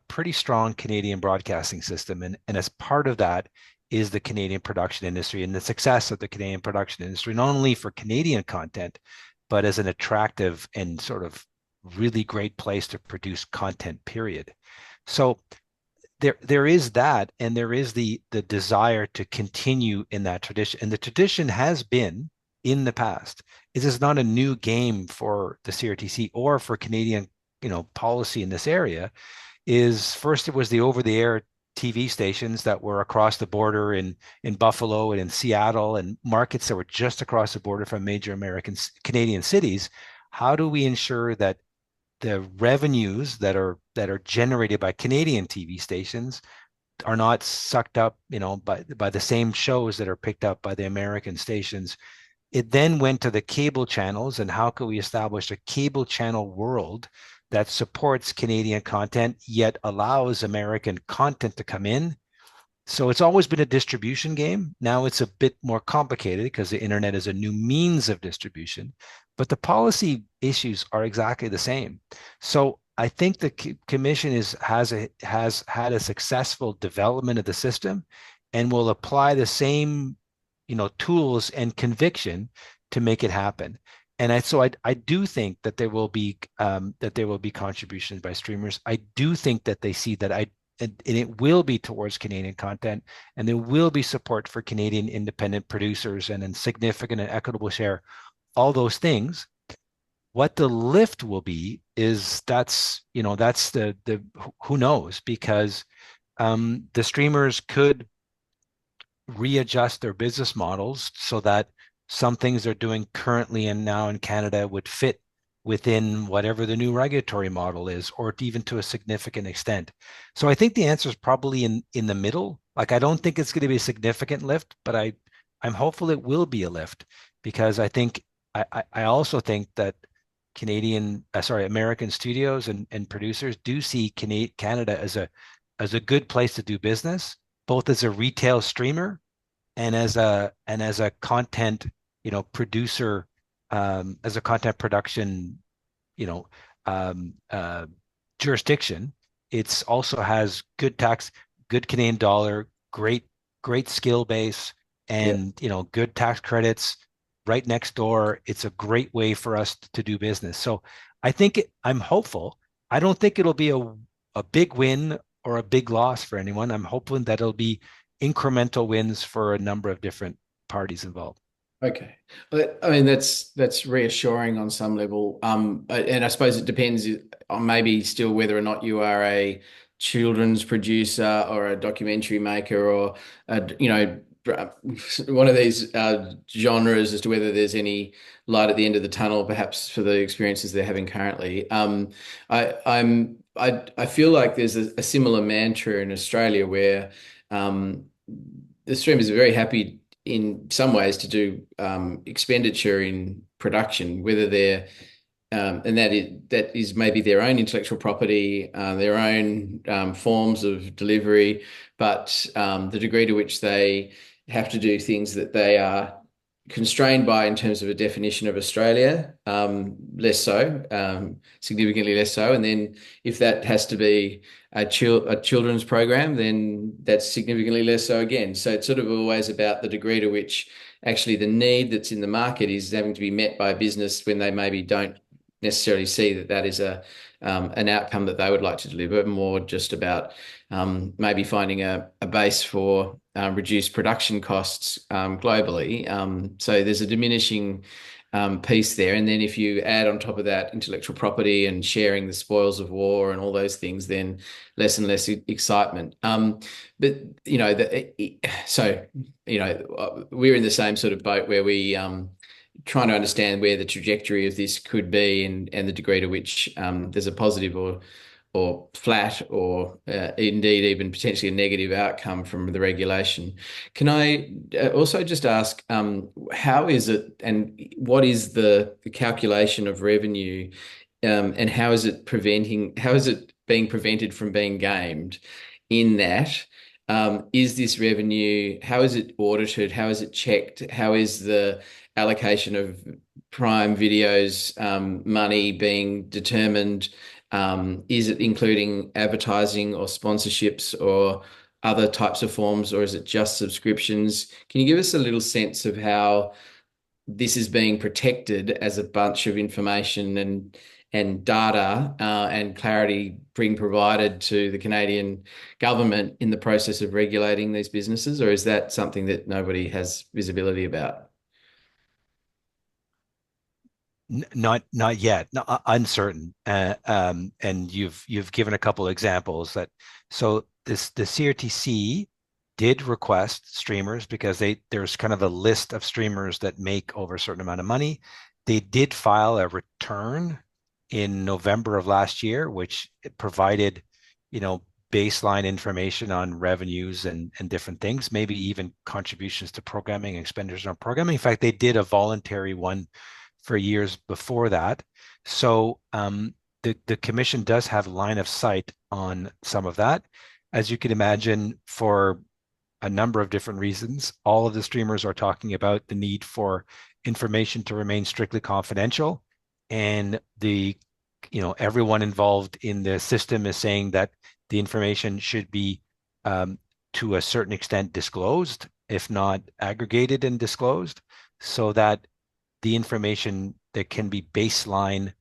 pretty strong Canadian broadcasting system, and as part of that is the Canadian production industry and the success of the Canadian production industry, not only for Canadian content, but as an attractive and sort of really great place to produce content, period. So there is that, and there is the desire to continue in that tradition. And the tradition has been in the past. It is not a new game for the CRTC or for Canadian, policy in this area. Is first it was the over-the-air TV stations that were across the border in Buffalo and in Seattle and markets that were just across the border from major Canadian cities. How do we ensure that the revenues that are generated by Canadian TV stations are not sucked up, by the same shows that are picked up by the American stations? It then went to the cable channels, and how can we establish a cable channel world that supports Canadian content yet allows American content to come in? So it's always been a distribution game. Now it's a bit more complicated because the internet is a new means of distribution, but the policy issues are exactly the same. So I think the commission has had a successful development of the system, and will apply the same, tools and conviction to make it happen. And I do think that there will be contributions by streamers. I do think that they see that and it will be towards Canadian content, and there will be support for Canadian independent producers and a significant and equitable share, all those things. What the lift will be is that's the who knows, because the streamers could readjust their business models so that some things they're doing currently and now in Canada would fit within whatever the new regulatory model is, or even to a significant extent. So I think the answer is probably in the middle. Like I don't think it's going to be a significant lift, but I'm hopeful it will be a lift because I think I also think that American studios and producers do see Canada as a good place to do business, both as a retail streamer and as a content, producer, as a content production, you know, um, uh, jurisdiction. It's also has good tax, good Canadian dollar, great skill base, Yeah. and good tax credits right next door. It's a great way for us to do business. So I'm hopeful. I don't think it'll be a big win or a big loss for anyone. I'm hoping that it'll be incremental wins for a number of different parties involved. Okay. But I mean, that's reassuring on some level. And I suppose it depends on maybe still whether or not you are a children's producer or a documentary maker or one of these genres as to whether there's any light at the end of the tunnel, perhaps for the experiences they're having currently. I feel like there's a similar mantra in Australia where the streamers are very happy in some ways to do expenditure in production, whether they're and that is maybe their own intellectual property, their own forms of delivery, but the degree to which they have to do things that they are constrained by in terms of a definition of Australia, less so, significantly less so. And then if that has to be a children's program, then that's significantly less so again. So it's sort of always about the degree to which actually the need that's in the market is having to be met by a business when they maybe don't necessarily see that that is an outcome that they would like to deliver, more just about maybe finding a base for reduced production costs globally. So there's a diminishing piece there. And then if you add on top of that intellectual property and sharing the spoils of war and all those things, then less and less excitement. But we're in the same sort of boat where we trying to understand where the trajectory of this could be and the degree to which there's a positive or flat or indeed even potentially a negative outcome from the regulation. Can I also just ask how is it and what is the calculation of revenue and how is it being prevented from being gamed in that? Is this revenue, how is it audited? How is it checked? How is the allocation of Prime Video's money being determined? Is it including advertising or sponsorships or other types of forms, or is it just subscriptions? Can you give us a little sense of how this is being protected as a bunch of information and data and clarity being provided to the Canadian government in the process of regulating these businesses, or is that something that nobody has visibility about? Not yet. No, uncertain. And you've given a couple of examples that the CRTC did request streamers because there's kind of a list of streamers that make over a certain amount of money. They did file a return in November of last year, which provided, baseline information on revenues and different things, maybe even contributions to programming, expenditures on programming. In fact, they did a voluntary one for years before that. So the commission does have line of sight on some of that. As you can imagine, for a number of different reasons, all of the streamers are talking about the need for information to remain strictly confidential. And everyone involved in the system is saying that the information should be to a certain extent disclosed, if not aggregated and disclosed, so that the information that can be baseline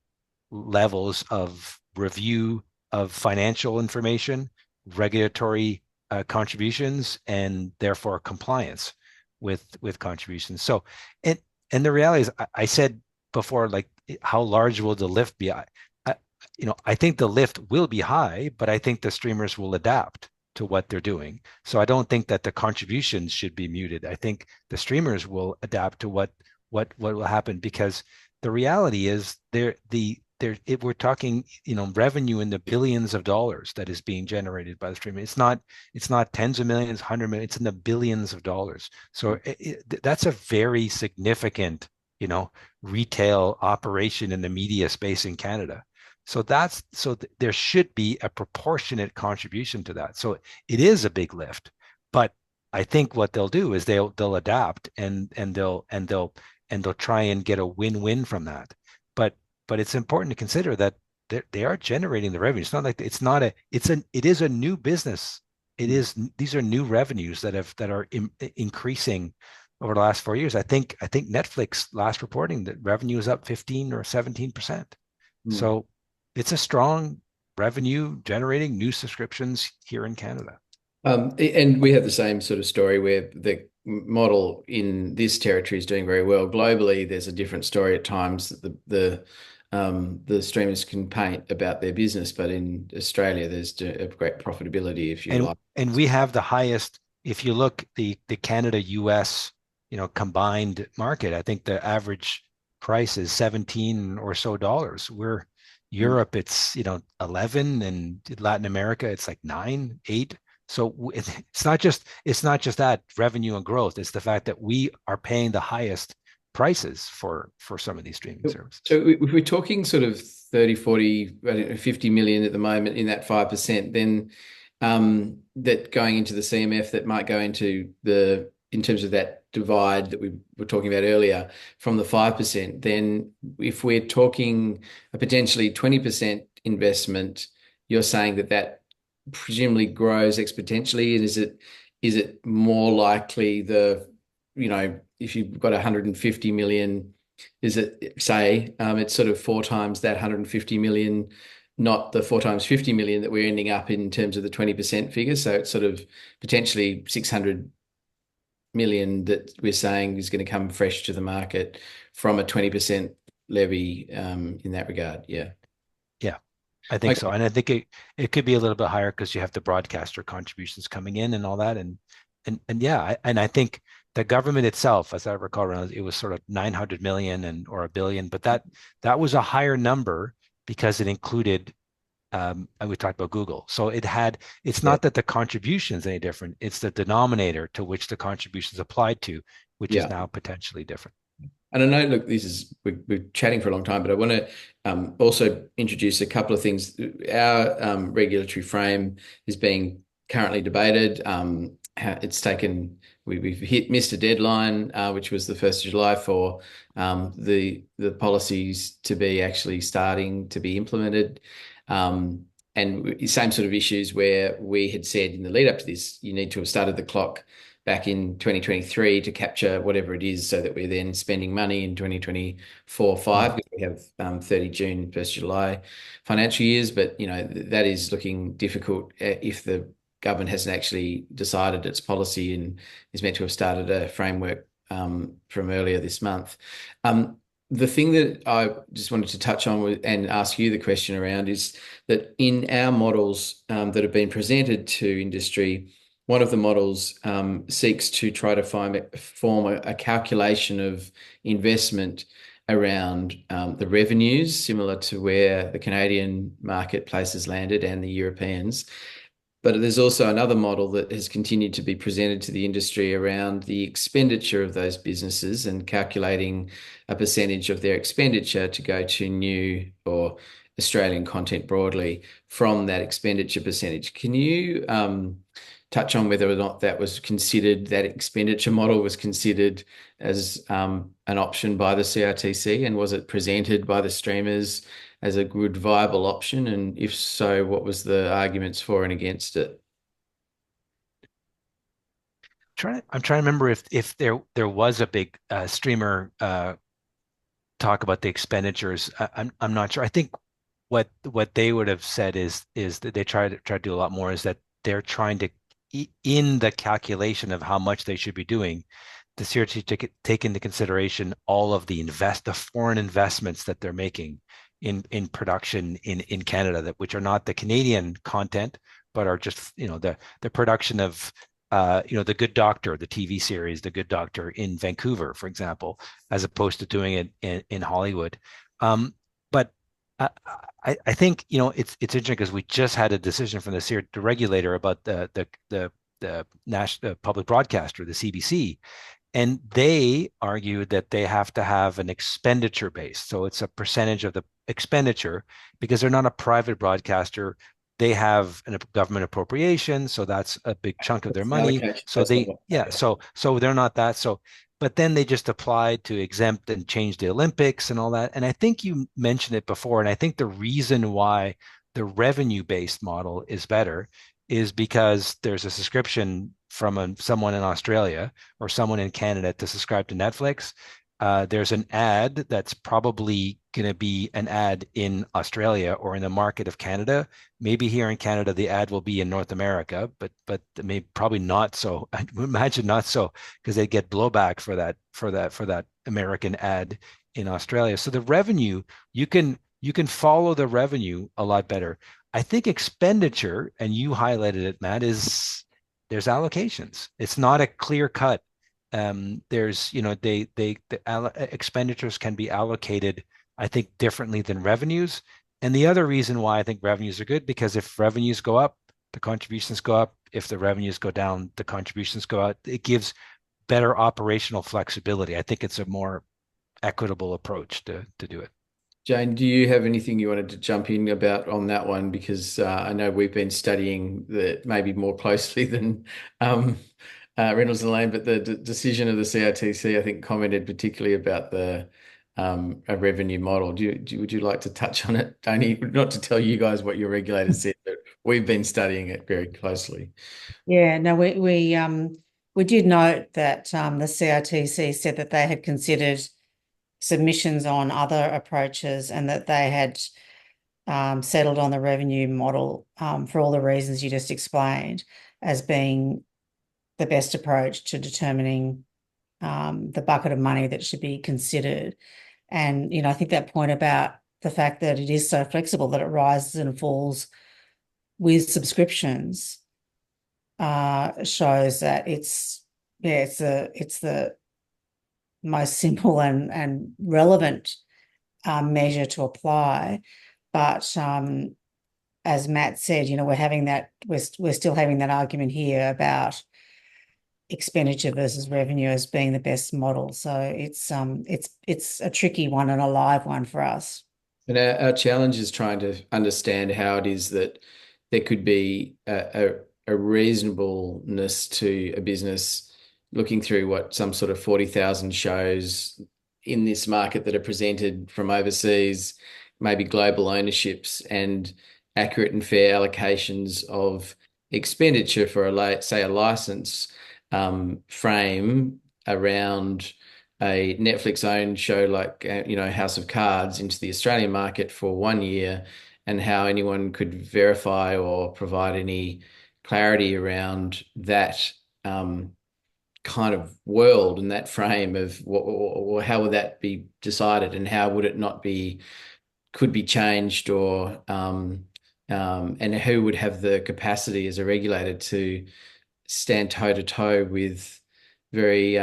levels of review of financial information, regulatory contributions, and therefore compliance with contributions. So, and the reality is, I said before, like, how large will the lift be? I think the lift will be high, but I think the streamers will adapt to what they're doing. So I don't think that the contributions should be muted. I think the streamers will adapt to what will happen, because the reality is we're talking, revenue in the billions of dollars that is being generated by the streaming. It's not tens of millions, 100 million, it's in the billions of dollars. So that's a very significant, retail operation in the media space in Canada. There should be a proportionate contribution to that. So it is a big lift, but I think what they'll do is they'll adapt, and they'll try and get a win-win from that. But it's important to consider that they are generating the revenue. It's not like it is a new business. These are new revenues that are increasing over the last 4 years. I think Netflix last reporting that revenue is up 15 or 17%. So it's a strong revenue generating new subscriptions here in Canada. And we have the same sort of story where the model in this territory is doing very well. Globally, there's a different story at times that the streamers can paint about their business, but in Australia, there's a great profitability, if you And like. and we have the highest. If you look the Canada US, combined market, I think the average price is 17 or so dollars. We're Europe, it's 11, and Latin America, it's like 9, 8. So it's not just that revenue and growth. It's the fact that we are paying the highest prices for some of these streaming services. So if we're talking sort of 30, 40, I don't know, 50 million at the moment in that 5%, then that going into the CMF, that might go into in terms of that divide that we were talking about earlier from the 5%, then if we're talking a potentially 20% investment, you're saying that presumably grows exponentially. And is it more likely if you've got 150 million, is it, say, it's sort of 4 times that 150 million, not the 4 times 50 million that we're ending up in terms of the 20% figure. So it's sort of potentially 600 million that we're saying is going to come fresh to the market from a 20% levy in that regard. Yeah. Yeah, I think Okay. so. And I think it could be a little bit higher because you have the broadcaster contributions coming in and all that. And yeah, I think the government itself, as I recall, around it was sort of 900 million or a billion, but that was a higher number because it included, and we talked about Google. So it's Yeah. not that the contribution is any different, it's the denominator to which the contribution is applied to, which is Yeah. now potentially different. And I know, look, we're chatting for a long time, but I want to also introduce a couple of things. Our regulatory frame is being currently debated. It's taken, we've missed a deadline, which was the 1st of July for the policies to be actually starting to be implemented. And same sort of issues where we had said in the lead up to this, you need to have started the clock back in 2023 to capture whatever it is, so that we're then spending money in 2024-5, because we have 30 June, 1st July financial years. But that is looking difficult if the government hasn't actually decided its policy and is meant to have started a framework from earlier this month. The thing that I just wanted to touch on and ask you the question around is that in our models that have been presented to industry, one of the models seeks to try to form a calculation of investment around the revenues, similar to where the Canadian marketplace has landed and the Europeans. But there's also another model that has continued to be presented to the industry around the expenditure of those businesses and calculating a percentage of their expenditure to go to new or Australian content broadly from that expenditure percentage. Can you touch on whether or not that expenditure model was considered as an option by the CRTC, and was it presented by the streamers as a good, viable option? And if so, what was the arguments for and against it? I'm trying to remember if there was a big streamer talk about the expenditures. I'm not sure. I think what they would have said is that they try to do a lot more, is that they're trying to, in the calculation of how much they should be doing, the CRT take into consideration all of the foreign investments that they're making in production in Canada, which are not the Canadian content, but are just the production of The Good Doctor, the TV series, The Good Doctor in Vancouver, for example, as opposed to doing it in Hollywood. But I, I think it's interesting because we just had a decision from the regulator about the national public broadcaster, the CBC, and they argued that they have to have an expenditure base. So it's a percentage of the expenditure because they're not a private broadcaster. They have a government appropriation, so that's a big chunk of their That's the money. allocation. So That's not they, what. yeah, Okay. so they're not that. So, but then they just applied to exempt and change the Olympics and all that. And I think you mentioned it before, and I think the reason why the revenue-based model is better is because there's a subscription from someone in Australia or someone in Canada to subscribe to Netflix. There's an ad that's probably going to be an ad in Australia or in the market of Canada. Maybe here in Canada, the ad will be in North America, but maybe probably not so. I would imagine not so because they get blowback for that American ad in Australia. So the revenue you can follow the revenue a lot better. I think expenditure, and you highlighted it, Matt, is there's allocations. It's not a clear cut. There's, expenditures can be allocated, I think, differently than revenues. And the other reason why I think revenues are good, because if revenues go up, the contributions go up. If the revenues go down, the contributions go out. It gives better operational flexibility. I think it's a more equitable approach to do it. Jane, do you have anything you wanted to jump in about on that one? Because I know we've been studying that maybe more closely than um, Reynolds and Lane, but the decision of the CRTC, I think, commented particularly about the a revenue model. Would you like to touch on it, Tony? Not to tell you guys what your regulator said, but we've been studying it very closely. Yeah, no, we did note that the CRTC said that they had considered submissions on other approaches and that they had settled on the revenue model for all the reasons you just explained as being the best approach to determining the bucket of money that should be considered. And, I think that point about the fact that it is so flexible that it rises and falls with subscriptions shows that it's the most simple and relevant measure to apply. But as Matt said, we're still having that argument here about expenditure versus revenue as being the best model. So it's a tricky one and a live one for us. And our challenge is trying to understand how it is that there could be a reasonableness to a business looking through what some sort of 40,000 shows in this market that are presented from overseas, maybe global ownerships and accurate and fair allocations of expenditure for say a license frame around a Netflix owned show like House of Cards into the Australian market for 1 year, and how anyone could verify or provide any clarity around that kind of world and that frame of what, or how would that be decided, and how would it not be, could be changed, or and who would have the capacity as a regulator to stand toe to toe with very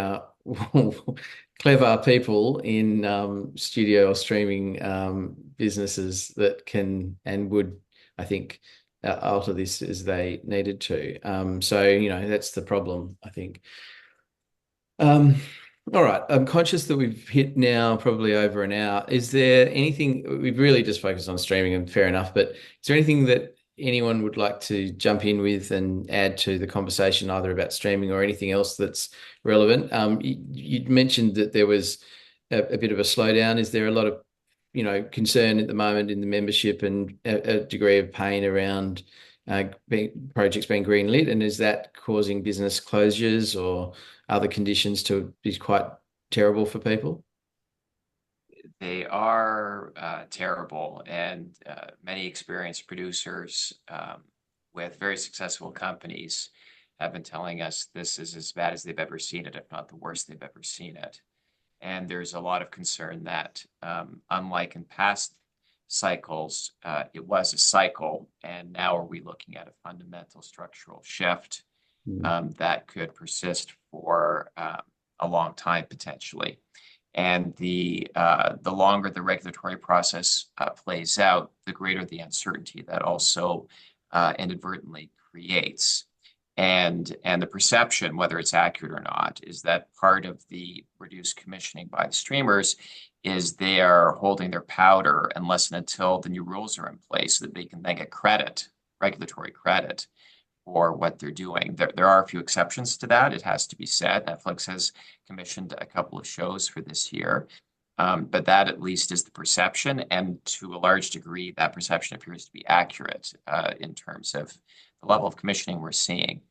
clever people in studio or streaming businesses that can and would, I think, alter this as they needed to. So, that's the problem, I think. Um, all right. I'm conscious that we've hit now probably over an hour. Is there anything we've really just focused on streaming, and fair enough, but is there anything that anyone would like to jump in with and add to the conversation, either about streaming or anything else that's relevant? You mentioned that there was a bit of a slowdown. Is there a lot of, concern at the moment in the membership, and a degree of pain around projects being greenlit? And is that causing business closures or other conditions to be quite terrible for people? They are terrible, and many experienced producers with very successful companies have been telling us this is as bad as they've ever seen it, if not the worst they've ever seen it. And there's a lot of concern that, unlike in past cycles, it was a cycle, and now are we looking at a fundamental structural shift that could persist for a long time potentially. And the longer the regulatory process plays out, the greater the uncertainty that also inadvertently creates. And the perception, whether it's accurate or not, is that part of the reduced commissioning by the streamers is they are holding their powder unless and until the new rules are in place so that they can then get credit, regulatory credit for what they're doing. There are a few exceptions to that, it has to be said. Netflix has commissioned a couple of shows for this year. But that at least is the perception, and to a large degree, that perception appears to be accurate in terms of the level of commissioning we're seeing.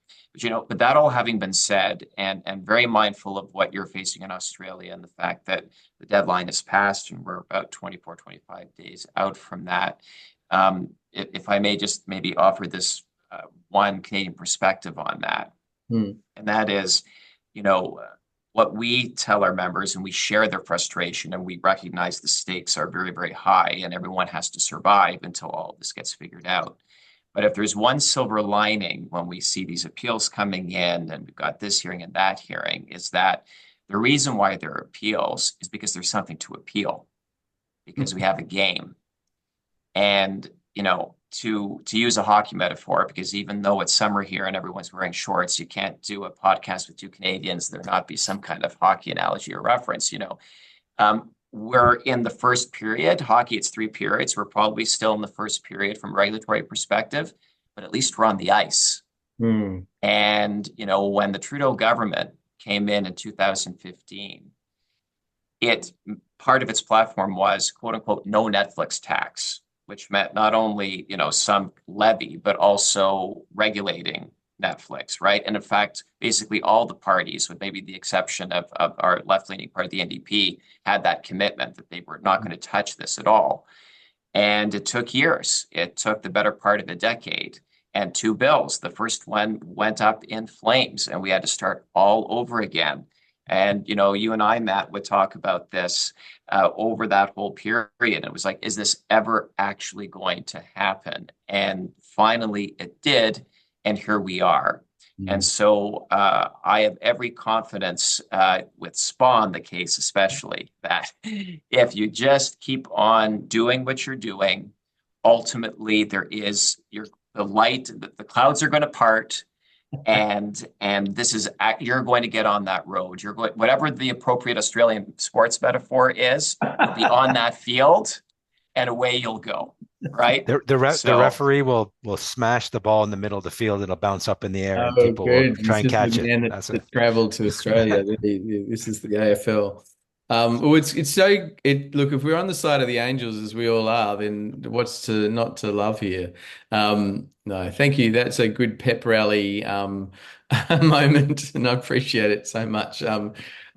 But that all having been said, and very mindful of what you're facing in Australia and the fact that the deadline is passed and we're about 24, 25 days out from that, if I may just maybe offer this one Canadian perspective on that, and that is, what we tell our members, and we share their frustration, and we recognize the stakes are very, very high, and everyone has to survive until all of this gets figured out. But if there's one silver lining when we see these appeals coming in, and we've got this hearing and that hearing, is that the reason why there are appeals is because there's something to appeal, because we have a game. And, to use a hockey metaphor, because even though it's summer here and everyone's wearing shorts, you can't do a podcast with two Canadians, there not be some kind of hockey analogy or reference, We're in the first period. Hockey, it's 3 periods. We're probably still in the first period from a regulatory perspective, but at least we're on the ice. And, when the Trudeau government came in 2015, part of its platform was, quote unquote, no Netflix tax, which meant not only, some levy, but also regulating Netflix, right? And in fact, basically all the parties, with maybe the exception of our left-leaning party, the NDP, had that commitment that they were not going to touch this at all. And it took years. It took the better part of a decade and 2 bills. The first one went up in flames and we had to start all over again. And, you and I, Matt, would talk about this over that whole period. It was like, is this ever actually going to happen? And finally it did. And here we are. And so I have every confidence with Spawn, the case especially, that if you just keep on doing what you're doing, ultimately the light, the clouds are going to part. And this is, you're going to get on that road. You're going, whatever the appropriate Australian sports metaphor is, you'll be on that field and away you'll go. Right. The referee will smash the ball in the middle of the field. It'll bounce up in the air and people will try and catch it. That's it. Travel to Australia. This is the AFL. Look, if we're on the side of the Angels as we all are, then what's not to love here? No, thank you. That's a good pep rally moment, and I appreciate it so much.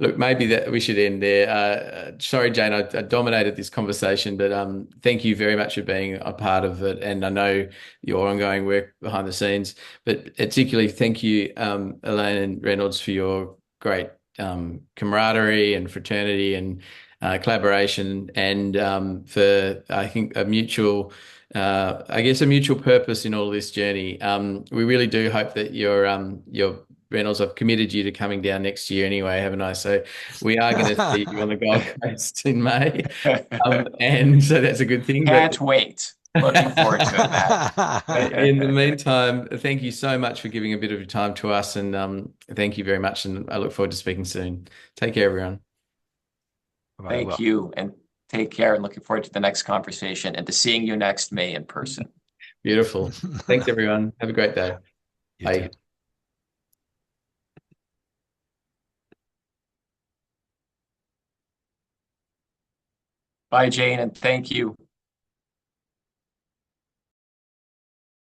Look, maybe that we should end there. Sorry, Jane, I dominated this conversation, but thank you very much for being a part of it. And I know your ongoing work behind the scenes, but particularly thank you, Alain and Reynolds, for your great camaraderie and fraternity and collaboration, and for, I think, a mutual purpose in all this journey. We really do hope that your Reynolds, I've committed you to coming down next year anyway, haven't I? So we are going to see you on the Gold Coast in May. And so that's a good thing. Can't wait. Looking forward to it, Matt. In the meantime, thank you so much for giving a bit of your time to us. And thank you very much. And I look forward to speaking soon. Take care, everyone. Thank you. And take care, and looking forward to the next conversation and to seeing you next May in person. Beautiful. Thanks, everyone. Have a great day. Bye. Bye, Jane, and thank you.